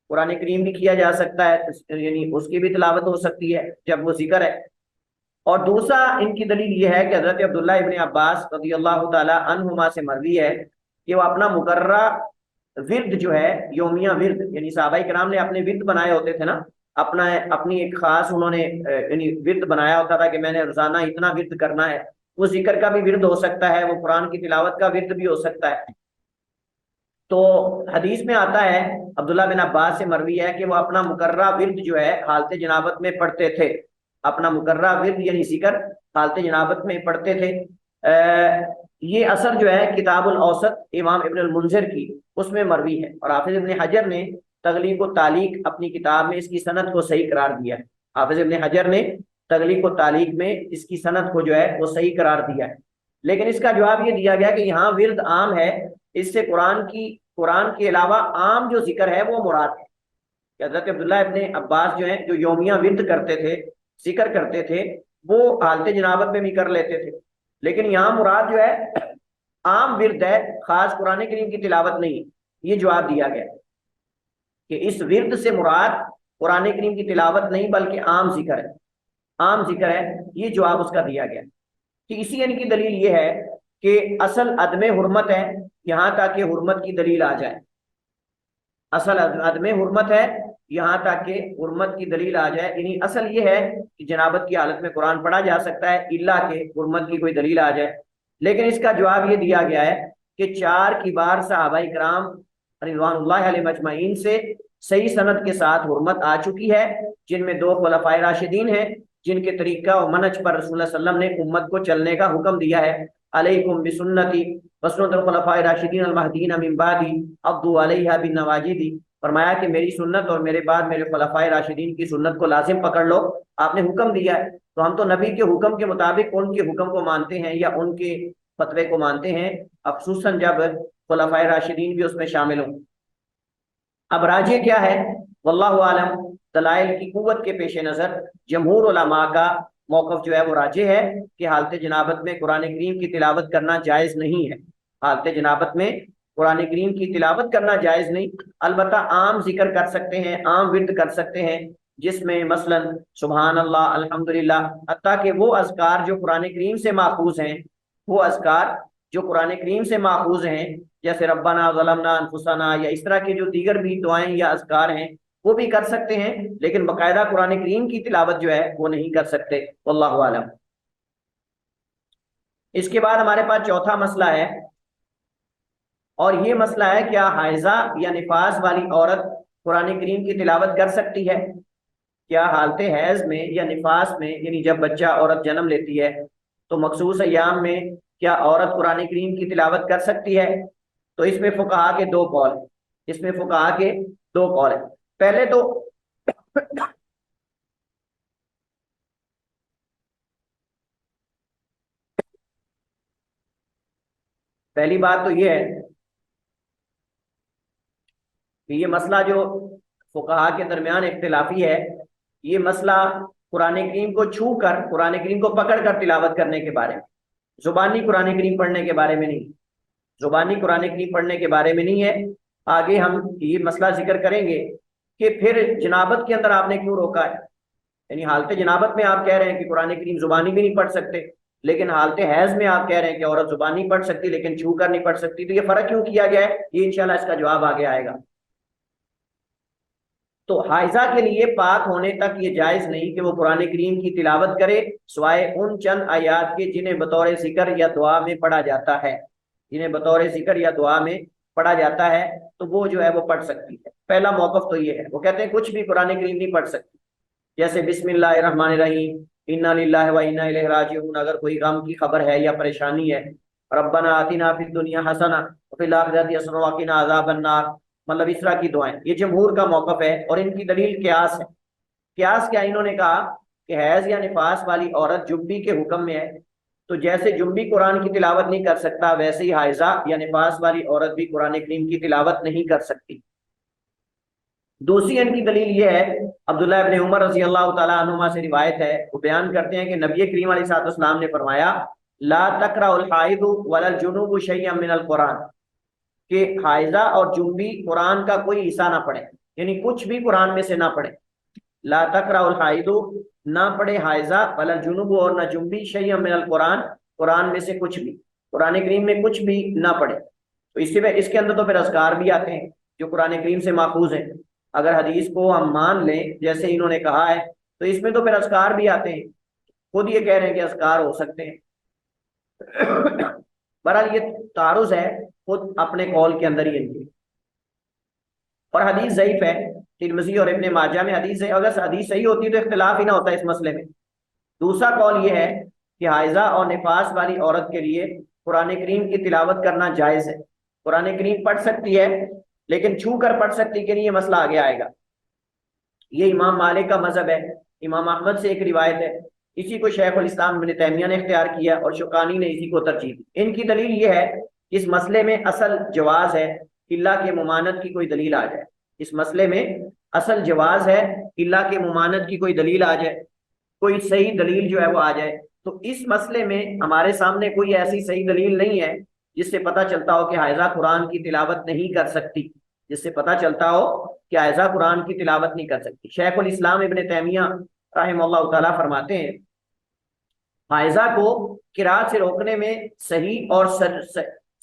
قرآن کریم بھی کیا جا سکتا ہے، یعنی اس کی بھی تلاوت ہو سکتی ہے جب وہ ذکر ہے۔ اور دوسرا ان کی دلیل یہ ہے کہ حضرت عبداللہ ابن عباس رضی اللہ تعالی عنہما سے مروی ہے کہ وہ اپنا مقررہ ورد جو ہے، یومیہ ورد، یعنی صحابہ کرام نے اپنے ورد بنائے ہوتے تھے نا، اپنی ایک خاص انہوں نے یعنی ورد بنایا ہوتا تھا کہ میں نے روزانہ اتنا ورد کرنا ہے، وہ ذکر کا بھی ورد ہو سکتا ہے، وہ قرآن کی تلاوت کا ورد بھی ہو سکتا ہے۔ تو حدیث میں آتا ہے، عبداللہ بن عباس سے مروی ہے کہ وہ اپنا مقررہ ورد جو ہے حالت جنابت میں پڑھتے تھے، اپنا مقررہ ورد یعنی ذکر حالت جنابت میں پڑھتے تھے۔ یہ اثر جو ہے کتاب الاوسط امام ابن المنذر کی، اس میں مروی ہے، اور حافظ ابن حجر نے تغلیق و تعلیق اپنی کتاب میں اس کی سند کو صحیح قرار دیا ہے، حافظ ابن حجر نے تغلیق و تعلیق میں اس کی سند کو جو ہے وہ صحیح قرار دیا ہے۔ لیکن اس کا جواب یہ دیا گیا کہ یہاں ورد عام ہے، اس سے قرآن کے علاوہ عام جو ذکر ہے وہ مراد ہے، کہ حضرت عبداللہ ابن عباس جو ہیں جو یومیہ ورد کرتے تھے، ذکر کرتے تھے، وہ حالت جنابت میں بھی کر لیتے تھے، لیکن یہاں مراد جو ہے عام ورد ہے، خاص قرآن کریم کی تلاوت نہیں۔ یہ جواب دیا گیا کہ اس ورد سے مراد قرآن کریم کی تلاوت نہیں بلکہ عام ذکر ہے، عام ذکر ہے، یہ جواب اس کا دیا گیا۔ کہ اسی ان کی دلیل یہ ہے کہ اصل عدم حرمت ہے یہاں تک کہ حرمت کی دلیل آ جائے، اصل عدم حرمت ہے یہاں تک کہ حرمت کی دلیل آ جائے، یعنی اصل یہ ہے کہ جنابت کی حالت میں قرآن پڑھا جا سکتا ہے الا کہ حرمت کی کوئی دلیل آ جائے۔ لیکن اس کا جواب یہ دیا گیا ہے کہ 4 کی بار صحابہ کرام رضوان اللہ علیہ مجمعین سے صحیح سند کے ساتھ حرمت آ چکی ہے، جن میں 2 خلفائے راشدین ہیں جن کے طریقہ و منہج پر رسول اللہ صلی اللہ علیہ وسلم نے امت کو چلنے کا حکم دیا ہے، علیکم بسنتی وسنت الخلفاء الراشدین المہدیین من بعدی عضوا علیہا بالنواجذ، فرمایا کہ میری سنت اور میرے بعد میرے خلفاء راشدین کی سنت کو لازم پکڑ لو، آپ نے حکم دیا ہے، تو ہم تو نبی کے حکم کے مطابق ان کے حکم کو مانتے ہیں یا ان کے فتوے کو مانتے ہیں، خصوصاً جب خلفاء راشدین بھی اس میں شامل ہوں۔ اب راجح کیا ہے؟ واللہ عالم، دلائل کی قوت کے پیش نظر جمہور علماء کا موقف جو ہے وہ راجح ہے کہ حالت جنابت میں قرآن کریم کی تلاوت کرنا جائز نہیں ہے، حالت جنابت میں قرآن کریم کی تلاوت کرنا جائز نہیں، البتہ عام ذکر کر سکتے ہیں، عام ورد کر سکتے ہیں، جس میں مثلا سبحان اللہ، الحمدللہ، حتیٰ کہ وہ اذکار جو قرآن کریم سے ماخوذ ہیں، وہ اذکار جو قرآن کریم سے ماخوذ ہیں، جیسے ربنا ظلمنا انفسنا یا اس طرح کی جو دیگر بھی دعائیں یا اذکار ہیں وہ بھی کر سکتے ہیں، لیکن باقاعدہ قرآن کریم کی تلاوت جو ہے وہ نہیں کر سکتے، واللہ عالم۔ اس کے بعد ہمارے پاس چوتھا مسئلہ ہے، اور یہ مسئلہ ہے کیا حائضہ یا نفاس والی عورت قرآن کریم کی تلاوت کر سکتی ہے؟ کیا حالت حیض میں یا نفاس میں، یعنی جب بچہ عورت جنم لیتی ہے تو مخصوص ایام میں کیا عورت قرآن کریم کی تلاوت کر سکتی ہے؟ تو اس میں فقہا کے 2 قول، اس میں فقہا کے 2 قول ہیں۔ پہلے تو پہلی بات تو یہ ہے کہ یہ مسئلہ جو فقہا کے درمیان اختلافی ہے، یہ مسئلہ قرآن کریم کو چھو کر، قرآن کریم کو پکڑ کر تلاوت کرنے کے بارے میں، زبانی قرآن کریم پڑھنے کے بارے میں نہیں، زبانی قرآن کریم پڑھنے کے بارے میں نہیں ہے۔ آگے ہم یہ مسئلہ ذکر کریں گے کہ پھر جنابت کے اندر آپ نے کیوں روکا ہے، یعنی حالت جنابت میں آپ کہہ رہے ہیں کہ قرآن کریم زبانی بھی نہیں پڑھ سکتے، لیکن حالت حیض میں آپ کہہ رہے ہیں کہ عورت زبانی پڑھ سکتی لیکن چھو کر نہیں پڑھ سکتی، تو یہ فرق کیوں کیا گیا ہے، یہ انشاءاللہ اس کا جواب آگے آئے گا۔ تو حائضہ کے لیے پاک ہونے تک یہ جائز نہیں کہ وہ قرآن کریم کی تلاوت کرے سوائے ان چند آیات کے جنہیں بطور ذکر یا دعا میں پڑھا جاتا ہے، جنہیں بطور ذکر یا دعا میں پڑھا جاتا ہے تو وہ جو ہے وہ پڑھ سکتی ہے۔ پہلا موقف تو یہ ہے، وہ کہتے ہیں کچھ بھی قرآن کریم نہیں پڑھ سکتی، جیسے بسم اللہ الرحمن الرحیم، انا للہ و انا الیہ راجعون، اگر کوئی غم کی خبر ہے یا پریشانی ہے، ربنا آتنا فی الدنیا حسنہ وفی الآخرۃ حسنہ وقنا عذاب النار، مطلب اس طرح کی دعائیں، یہ جمہور کا موقف ہے اور ان کی دلیل قیاس ہے۔ قیاس کیا، انہوں نے کہا کہ حیض یا نفاس والی عورت جنبی کے حکم میں ہے، تو جیسے جنبی قرآن کی تلاوت نہیں کر سکتا ویسے ہی حائضہ یا نفاس والی عورت بھی قرآن کریم کی تلاوت نہیں کر سکتی۔ دوسری ان کی دلیل یہ ہے، عبداللہ ابن عمر رضی اللہ تعالیٰ عنہما سے روایت ہے، وہ بیان کرتے ہیں کہ نبی کریم علیہ الصلوۃ والسلام نے فرمایا لا تقرأ الحائض ولا الجنوب شیئا من القرآن، کہ حائضہ اور جنبی قرآن کا کوئی حصہ نہ پڑھے، یعنی کچھ بھی قرآن میں سے نہ پڑھے۔ لا تقرأ الحائض، نہ پڑھے حائضہ، ولا الجنوب، اور نہ جنبی، شیئا من القرآن، قرآن میں سے کچھ بھی، قرآن کریم میں کچھ بھی نہ پڑھے۔ تو اس کے اندر تو پھر اذکار بھی آتے ہیں جو قرآن کریم سے ماخوذ ہیں، اگر حدیث کو ہم مان لیں جیسے انہوں نے کہا ہے تو اس میں تو پھر اذکار بھی آتے ہیں، خود یہ کہہ رہے ہیں کہ اذکار ہو سکتے ہیں۔ بہرحال یہ تعارض ہے خود اپنے قول کے اندر ہی ان کی، اور حدیث ضعیف ہے، ترمذی اور ابن ماجہ میں حدیث ہے، اگر حدیث صحیح ہوتی تو اختلاف ہی نہ ہوتا اس مسئلے میں۔ دوسرا قول یہ ہے کہ حائضہ اور نفاس والی عورت کے لیے قرآن کریم کی تلاوت کرنا جائز ہے، قرآن کریم پڑھ سکتی ہے لیکن چھو کر پڑھ سکتی کہ نہیں، یہ مسئلہ آگے آئے گا۔ یہ امام مالک کا مذہب ہے، امام احمد سے ایک روایت ہے، اسی کو شیخ الاسلام ابن تیمیہ نے اختیار کیا اور شوکانی نے اسی کو ترجیح دی۔ ان کی دلیل یہ ہے اس مسئلے میں اصل جواز ہے اللہ کے ممانعت کی کوئی دلیل آ جائے، اس مسئلے میں اصل جواز ہے اللہ کے ممانعت کی کوئی دلیل آ جائے، کوئی صحیح دلیل جو ہے وہ آ جائے۔ تو اس مسئلے میں ہمارے سامنے کوئی ایسی صحیح دلیل نہیں ہے جس سے پتہ چلتا ہو کہ حائضہ قرآن کی تلاوت نہیں کر سکتی، جس سے پتہ چلتا ہو کہ حائضہ قرآن کی تلاوت نہیں کر سکتی۔ شیخ الاسلام ابن تیمیہ رحمہ اللہ تعالیٰ فرماتے ہیں حائضہ کو قرأت سے روکنے میں صحیح اور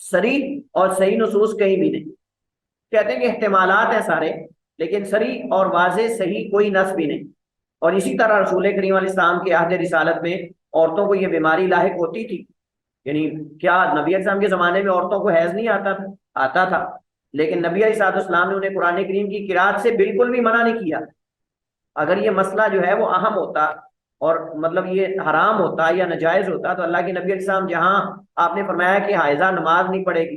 صریح اور صحیح نصوص کہیں بھی نہیں، کہتے ہیں کہ احتمالات ہیں سارے لیکن صریح اور واضح صحیح کوئی نص بھی نہیں۔ اور اسی طرح رسول کریم علیہ السلام کے عہد رسالت میں عورتوں کو یہ بیماری لاحق ہوتی تھی، یعنی کیا نبی علیہ السلام کے زمانے میں عورتوں کو حیض نہیں آتا تھا، لیکن نبی علیہ السلام نے انہیں قرآن کریم کی قرأت سے بالکل بھی منع نہیں کیا۔ اگر یہ مسئلہ جو ہے وہ اہم ہوتا اور مطلب یہ حرام ہوتا یا ناجائز ہوتا تو اللہ کے نبی علیہ السلام جہاں آپ نے فرمایا کہ حائضہ نماز نہیں پڑھے گی،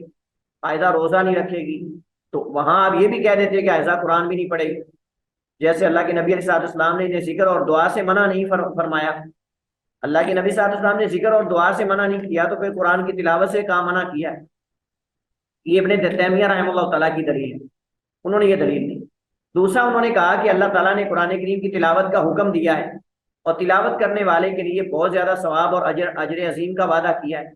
حائضہ روزہ نہیں رکھے گی، تو وہاں آپ یہ بھی کہہ دیتے کہ حائضہ قرآن بھی نہیں پڑھے گی۔ جیسے اللہ کے نبی علیہ السلام نے انہیں ذکر اور دعا سے منع نہیں فرمایا، اللہ کے نبی صلی اللہ علیہ وسلم نے ذکر اور دعا سے منع نہیں کیا تو پھر قرآن کی تلاوت سے کہاں منع کیا ہے؟ یہ ابن تیمیہ رحمہ اللہ تعالیٰ کی دلیل ہے، انہوں نے یہ دلیل دی۔ دوسرا انہوں نے کہا کہ اللہ تعالیٰ نے قرآن کریم کی تلاوت کا حکم دیا ہے اور تلاوت کرنے والے کے لیے بہت زیادہ ثواب اور اجر عظیم کا وعدہ کیا ہے،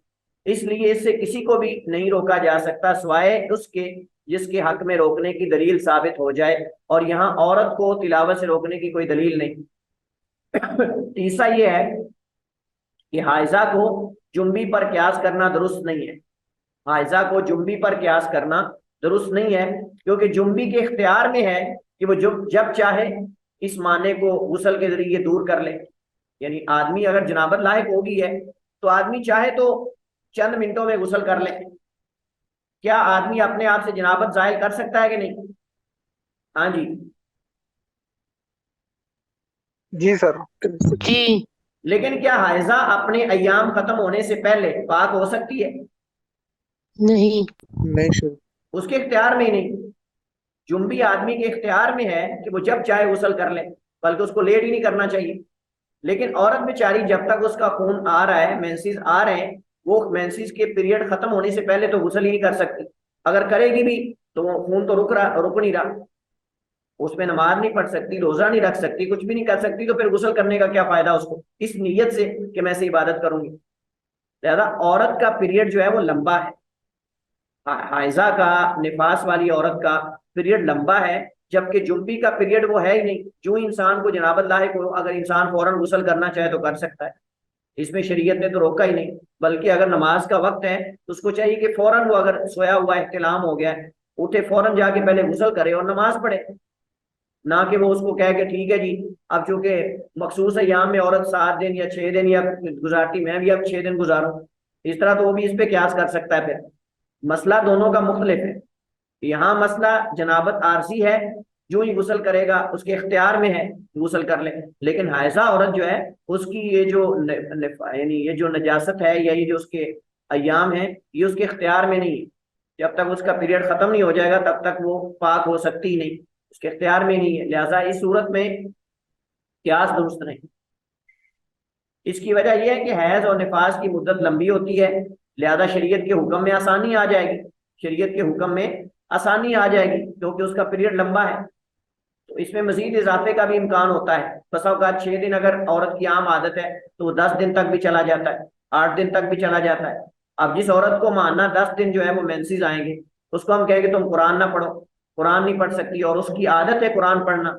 اس لیے اس سے کسی کو بھی نہیں روکا جا سکتا سوائے اس کے جس کے حق میں روکنے کی دلیل ثابت ہو جائے، اور یہاں عورت کو تلاوت سے روکنے کی کوئی دلیل نہیں۔ تیسرا یہ ہے کہ حائضہ کو جنبی پر قیاس کرنا درست نہیں ہے، حائضہ کو جنبی پر قیاس کرنا درست نہیں ہے کیونکہ جنبی کے اختیار میں ہے کہ وہ جب چاہے اس معنی کو غسل کے ذریعے دور کر لے، یعنی آدمی اگر جنابت لاحق ہوگی ہے تو آدمی چاہے تو چند منٹوں میں غسل کر لے۔ کیا آدمی اپنے آپ سے جنابت ظاہر کر سکتا ہے کہ نہیں؟ ہاں جی جی سر۔ جی لیکن کیا حائضہ اپنے ایام ختم ہونے سے پہلے پاک ہو سکتی ہے؟ نہیں نہیں سر۔ اس کے اختیار میں ہی نہیں۔ جنبی آدمی کے اختیار میں ہے کہ وہ جب چاہے غسل کر لے، بلکہ اس کو لیٹ ہی نہیں کرنا چاہیے، لیکن عورت بیچاری جب تک اس کا خون آ رہا ہے، مینسز آ رہے ہیں، وہ مینسز کے پیریڈ ختم ہونے سے پہلے تو غسل ہی نہیں کر سکتی، اگر کرے گی بھی تو وہ خون تو رک نہیں رہا، اس میں نماز نہیں پڑھ سکتی، روزہ نہیں رکھ سکتی، کچھ بھی نہیں کر سکتی، تو پھر غسل کرنے کا کیا فائدہ اس کو، اس نیت سے کہ میں سے عبادت کروں گی۔ لہذا عورت کا پیریڈ جو ہے وہ لمبا ہے، حائضہ کا، نفاس والی عورت کا پیریڈ لمبا ہے، جبکہ جنبی کا پیریڈ وہ ہے ہی نہیں، جو انسان کو جنابت لاحق ہو اگر انسان فوراً غسل کرنا چاہے تو کر سکتا ہے، اس میں شریعت نے تو روکا ہی نہیں، بلکہ اگر نماز کا وقت ہے تو اس کو چاہیے کہ فوراً وہ اگر سویا ہوا احتلام ہو گیا ہے اٹھے، فوراً جا کے پہلے غسل کرے اور نماز پڑھے، نہ کہ وہ اس کو کہے کہ ٹھیک ہے جی اب چونکہ مخصوص ایام میں عورت 7 دن یا 6 دن یا گزارتی، میں بھی اب 6 دن گزاروں، اس طرح تو وہ بھی اس پہ قیاس کر سکتا ہے۔ پھر مسئلہ دونوں کا مختلف ہے، یہاں مسئلہ جنابت عارضی ہے، جو ہی غسل کرے گا اس کے اختیار میں ہے غسل کر لے، لیکن حائضہ عورت جو ہے اس کی یہ جو یعنی یہ جو نجاست ہے یا یہ جو اس کے ایام ہیں یہ اس کے اختیار میں نہیں ہے، جب تک اس کا پیریڈ ختم نہیں ہو جائے گا تب تک وہ پاک ہو سکتی ہی نہیں، اس کے اختیار میں نہیں ہے، لہٰذا اس صورت میں قیاس درست نہیں۔ اس کی وجہ یہ ہے کہ حیض اور نفاس کی مدت لمبی ہوتی ہے، لہذا شریعت کے حکم میں آسانی آ جائے گی، شریعت کے حکم میں آسانی آ جائے گی کیونکہ اس کا پیریڈ لمبا ہے، تو اس میں مزید اضافے کا بھی امکان ہوتا ہے، بسا اوقات 6 دن اگر عورت کی عام عادت ہے تو وہ 10 دن تک بھی چلا جاتا ہے، 8 دن تک بھی چلا جاتا ہے۔ اب جس عورت کو ماننا 10 دن جو ہے وہ مینسز آئیں گے، اس کو ہم کہیں کہ تم قرآن نہ پڑھو، قرآن نہیں پڑھ سکتی، اور اس کی عادت ہے قرآن پڑھنا،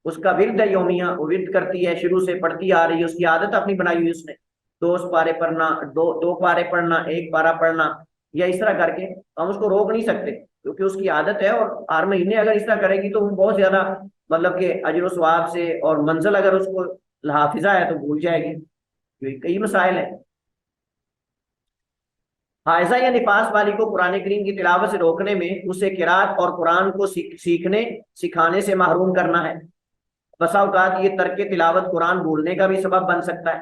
اس کا ورد ہے یومیہ، وہ ورد کرتی ہے، شروع سے پڑھتی آ رہی ہے، اس کی عادت اپنی بنائی ہوئی اس نے، 2 پارے پڑھنا، دو پارے پڑھنا، 1 پارہ پڑھنا، یا اس طرح کر کے ہم اس کو روک نہیں سکتے کیونکہ اس کی عادت ہے، اور ہر مہینے اگر اس طرح کرے گی تو وہ بہت زیادہ مطلب کہ اجر و ثواب سے، اور منزل اگر اس کو حافظہ ہے تو بھول جائے گی، کئی مسائل ہیں۔ حائضہ یا نفاس والی کو قرآن کریم کی تلاوت سے روکنے میں اسے قرات اور قرآن کو سیکھنے سکھانے سے محروم کرنا ہے، بسا اوقات یہ ترک تلاوت قرآن بھولنے کا بھی سبب بن سکتا ہے،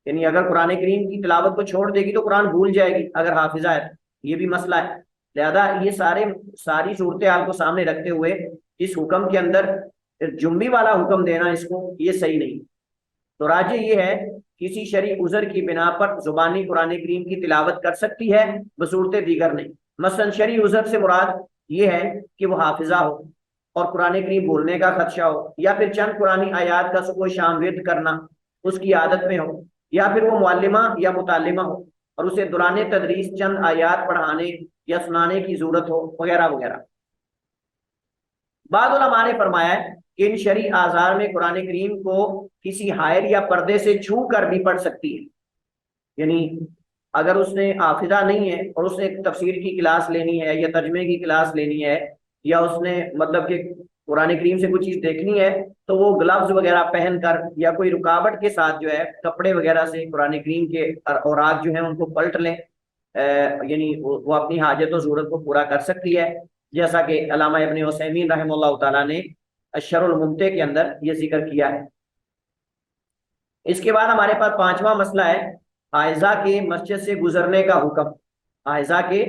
یعنی اگر قرآن کریم کی تلاوت کو چھوڑ دے گی تو قرآن بھول جائے گی اگر حافظہ ہے، یہ بھی مسئلہ ہے، لہذا یہ ساری صورتحال کو سامنے رکھتے ہوئے اس حکم کے اندر جنبی والا حکم دینا اس کو یہ صحیح نہیں۔ تو راجح یہ ہے کسی شرعی عذر کی بنا پر زبانی قرآن کریم کی تلاوت کر سکتی ہے بصورت دیگر نہیں، مثلا شرعی عذر سے مراد یہ ہے کہ وہ حافظہ ہو اور قرآن کریم بھولنے کا خدشہ ہو، یا پھر چند قرآنی آیات کا صبح و شام ورد کرنا اس کی عادت میں ہو، یا پھر وہ معلمہ یا متعلمہ ہو اور اسے دوران تدریس چند آیات پڑھانے یا سنانے کی ضرورت ہو، وغیرہ وغیرہ۔ بعض علماء نے فرمایا ہے کہ ان شرعی آزار میں قرآن کریم کو کسی حائل یا پردے سے چھو کر بھی پڑھ سکتی ہے، یعنی اگر اس نے حافظہ نہیں ہے اور اس نے تفسیر کی کلاس لینی ہے یا ترجمے کی کلاس لینی ہے، یا اس نے مطلب کہ قرآن کریم سے کوئی چیز دیکھنی ہے تو وہ گلوز وغیرہ پہن کر یا کوئی رکاوٹ کے ساتھ جو ہے کپڑے وغیرہ سے قرآن کریم کے اوراق جو ہیں ان کو پلٹ لیں، یعنی وہ اپنی حاجت و ضرورت کو پورا کر سکتی ہے، جیسا کہ علامہ ابن عثیمین رحمہ اللہ تعالیٰ نے الشرح الممتع کے اندر یہ ذکر کیا ہے۔ اس کے بعد ہمارے پاس 5واں مسئلہ ہے حائضہ کے مسجد سے گزرنے کا حکم، حائضہ کے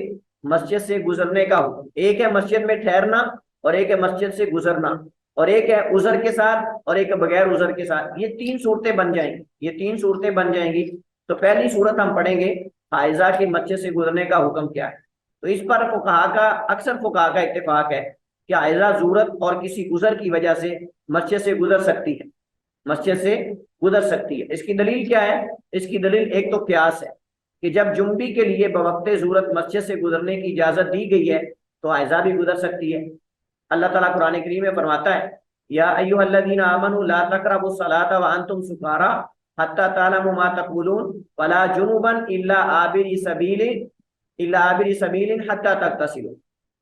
مسجد سے گزرنے کا حکم، ایک ہے مسجد میں ٹھہرنا اور ایک ہے مسجد سے گزرنا، اور ایک ہے عذر کے ساتھ اور ایک ہے بغیر عذر کے ساتھ، یہ 3 صورتیں بن جائیں گی، یہ 3 صورتیں بن جائیں گی۔ تو پہلی صورت ہم پڑھیں گے حائضہ کے مسجد سے گزرنے کا حکم کیا ہے، تو اس پر اکثر فقہا کا اتفاق ہے کہ حائضہ ضرورت اور کسی عذر کی وجہ سے مسجد سے گزر سکتی ہے، مسجد سے گزر سکتی ہے۔ اس کی دلیل کیا ہے؟ اس کی دلیل ایک تو قیاس ہے کہ جب جنبی کے لیے بوقت ضرورت مسجد سے گزرنے کی اجازت دی گئی ہے تو حائضہ بھی گزر سکتی ہے۔ اللہ تعالیٰ قرآن کریم میں فرماتا ہے یا ایھا الذین آمنوا لا تقربوا الصلاۃ وانتم سکارى حتی تعلموا ما تقولون ولا جنبا الا عابر سبیل حتی تغتسلوا،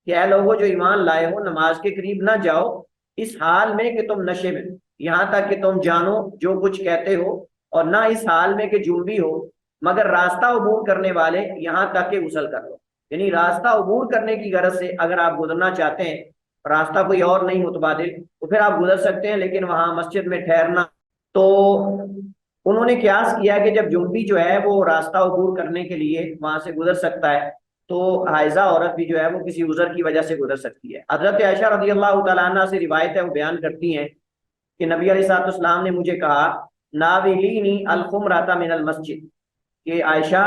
کہ اے لوگوں جو ایمان لائے ہو نماز کے قریب نہ جاؤ اس حال میں کہ تم نشے میں، یہاں تک کہ تم جانو جو کچھ کہتے ہو، اور نہ اس حال میں کہ جنبی ہو مگر راستہ عبور کرنے والے یہاں تک کہ غسل کر لو، یعنی راستہ عبور کرنے کی غرض سے اگر آپ گزرنا چاہتے ہیں، راستہ کوئی اور نہیں متبادل، تو پھر آپ گزر سکتے ہیں، لیکن وہاں مسجد میں ٹھہرنا۔ تو انہوں نے قیاس کیا کہ جب جنبی جو ہے وہ راستہ عبور کرنے کے لیے وہاں سے گزر سکتا ہے تو حائضہ عورت بھی جو ہے وہ کسی عذر کی وجہ سے گزر سکتی ہے۔ حضرت عائشہ رضی اللہ تعالیٰ عنہ سے روایت ہے، وہ بیان کرتی ہیں کہ نبی علیہ الصلوۃ والسلام نے مجھے کہا ناولینی الخمرۃ من المسجد، کہ عائشہ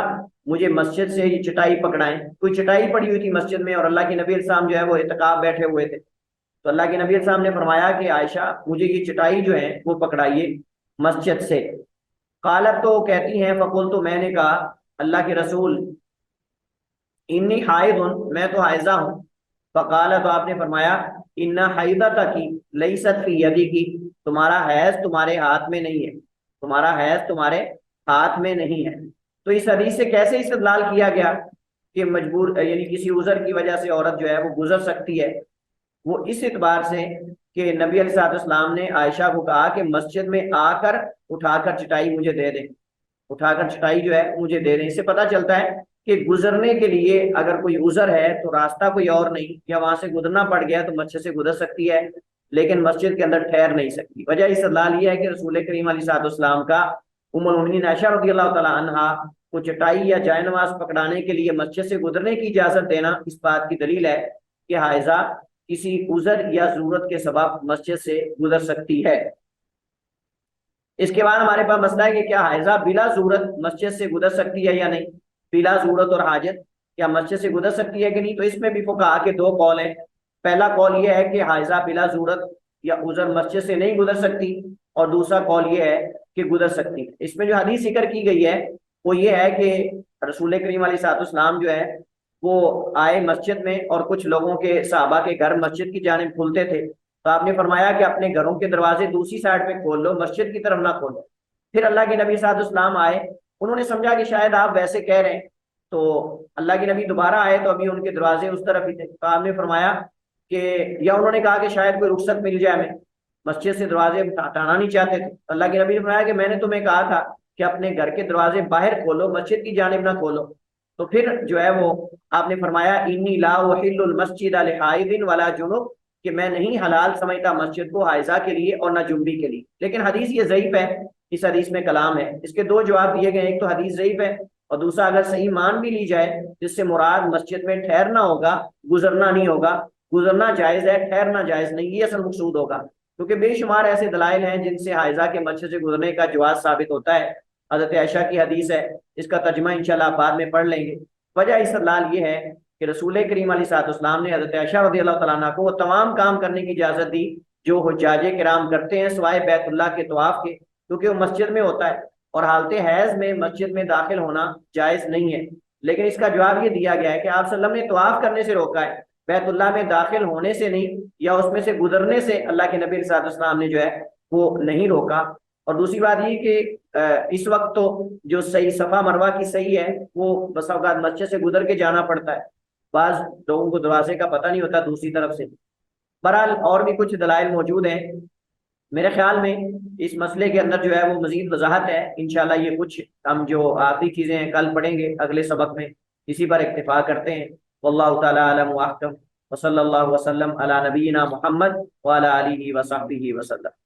مجھے مسجد سے یہ چٹائی پکڑائیں. کوئی چٹائی پڑی ہوئی تھی مسجد میں اور اللہ کے نبی علیہ السلام جو ہے وہ اعتکاف بیٹھے ہوئے تھے. تو اللہ کے نبی علیہ السلام نے فرمایا کہ عائشہ مجھے یہ چٹائی جو ہے وہ پکڑائیے مسجد سے. قالت تو کہتی ہیں فقلت تو میں نے کہا اللہ کے رسول انی حائض میں تو حائضہ ہوں. فقال تو آپ نے فرمایا ان حیضتک لیست فی یدک تمہارا حیض تمہارے ہاتھ میں نہیں ہے, تمہارا حیض تمہارے ہاتھ میں نہیں ہے. تو اس حدیث سے کیسے استدلال کیا گیا کہ مجبور یعنی کسی عذر کی وجہ سے عورت جو ہے وہ گزر سکتی ہے؟ وہ اس اعتبار سے کہ نبی علیہ الصلوۃ والسلام نے عائشہ کو کہا کہ مسجد میں آ کر اٹھا کر چٹائی مجھے دے دیں, اٹھا کر چٹائی جو ہے مجھے دے دیں. اس سے پتہ چلتا ہے کہ گزرنے کے لیے اگر کوئی عذر ہے تو راستہ کوئی اور نہیں, یا وہاں سے گزرنا پڑ گیا تو مسجد سے گزر سکتی ہے لیکن مسجد کے اندر ٹھہر نہیں سکتی. وجہ استدلال یہ ہے کہ رسول کریم علیہ الصلوۃ والسلام کا ام المؤمنین عائشہ رضی اللہ تعالی عنہا کو چٹائی یا جائے نماز پکڑانے کے لیے مسجد سے گزرنے کی اجازت دینا اس بات کی دلیل ہے کہ حائضہ کسی عذر یا ضرورت کے سبب مسجد سے گزر سکتی ہے. اس کے بعد ہمارے پاس مسئلہ ہے کہ کیا حائضہ بلا ضرورت مسجد سے گزر سکتی ہے یا نہیں. بلا ضرورت اور حاجت کیا مسجد سے گزر سکتی ہے کہ نہیں؟ تو اس میں بھی فقہا کے دو قول ہیں. پہلا قول یہ ہے کہ حائضہ بلا ضرورت یا عذر مسجد سے نہیں گزر سکتی, اور دوسرا قول یہ ہے کہ گزر سکتی. اس میں جو حدیث ذکر کی گئی ہے وہ یہ ہے کہ رسول کریم علیہ الصلوۃ والسلام جو ہے وہ آئے مسجد میں, اور کچھ لوگوں کے صحابہ کے گھر مسجد کی جانب کھلتے تھے, تو آپ نے فرمایا کہ اپنے گھروں کے دروازے دوسری سائڈ پہ کھول لو, مسجد کی طرف نہ کھولو. پھر اللہ کے نبی صلی اللہ علیہ وسلم آئے, انہوں نے سمجھا کہ شاید آپ ویسے کہہ رہے ہیں, تو اللہ کے نبی دوبارہ آئے تو ابھی ان کے دروازے اس طرف ہی تھے. تو آپ نے فرمایا کہ یا انہوں نے کہا کہ شاید کوئی رخصت مل جائے, ہمیں مسجد سے دروازے ہٹانا نہیں چاہتے تھے. اللہ کے نبی نے فرمایا کہ میں نے تمہیں کہا تھا کہ اپنے گھر کے دروازے باہر کھولو, مسجد کی جانب نہ کھولو. تو پھر جو ہے وہ آپ نے فرمایا انی لا احل المسجد لحائض ولا جنب, کہ میں نہیں حلال سمجھتا مسجد کو حائضہ کے لیے اور نہ جنبی کے لیے. لیکن حدیث یہ ضعیف ہے, اس حدیث میں کلام ہے. اس کے دو جواب دیے گئے, ایک تو حدیث ضعیف ہے, اور دوسرا اگر صحیح مان بھی لی جائے جس سے مراد مسجد میں ٹھہرنا ہوگا, گزرنا نہیں ہوگا. گزرنا جائز ہے, ٹھہرنا جائز نہیں, یہ اصل مقصود ہوگا, کیونکہ بے شمار ایسے دلائل ہیں جن سے حائضہ کے مسجد سے گزرنے کا جواز ثابت ہوتا ہے. حضرت عائشہ کی حدیث ہے, اس کا ترجمہ انشاءاللہ آپ بعد میں پڑھ لیں گے. وجہ استدلال یہ ہے کہ رسول کریم علیہ الصلوۃ والسلام نے حضرت عائشہ رضی اللہ تعالیٰ عنہ کو وہ تمام کام کرنے کی اجازت دی جو حجاج کرام کرتے ہیں سوائے بیت اللہ کے طواف کے, کیونکہ وہ مسجد میں ہوتا ہے, اور حالت حیض میں مسجد میں داخل ہونا جائز نہیں ہے. لیکن اس کا جواب یہ دیا گیا ہے کہ آپ صلی اللہ علیہ وسلم نے طواف کرنے سے روکا ہے, بیت اللہ میں داخل ہونے سے نہیں, یا اس میں سے گزرنے سے اللہ کے نبی صلی اللہ علیہ وسلم نے جو ہے وہ نہیں روکا. اور دوسری بات یہ کہ اس وقت تو جو صحیح صفا مروہ کی صحیح ہے وہ بس اوقات مسجد سے گزر کے جانا پڑتا ہے, بعض لوگوں کو دروازے کا پتہ نہیں ہوتا دوسری طرف سے. بہرحال اور بھی کچھ دلائل موجود ہیں. میرے خیال میں اس مسئلے کے اندر جو ہے وہ مزید وضاحت ہے. انشاءاللہ یہ کچھ ہم جو آخری چیزیں ہیں کل پڑھیں گے اگلے سبق میں, اسی پر اکتفا کرتے ہیں. واللہ تعالی اعلم واحکم, وصلی اللہ وسلم علی نبینا محمد وعلی آلہ وصحبہ وسلم.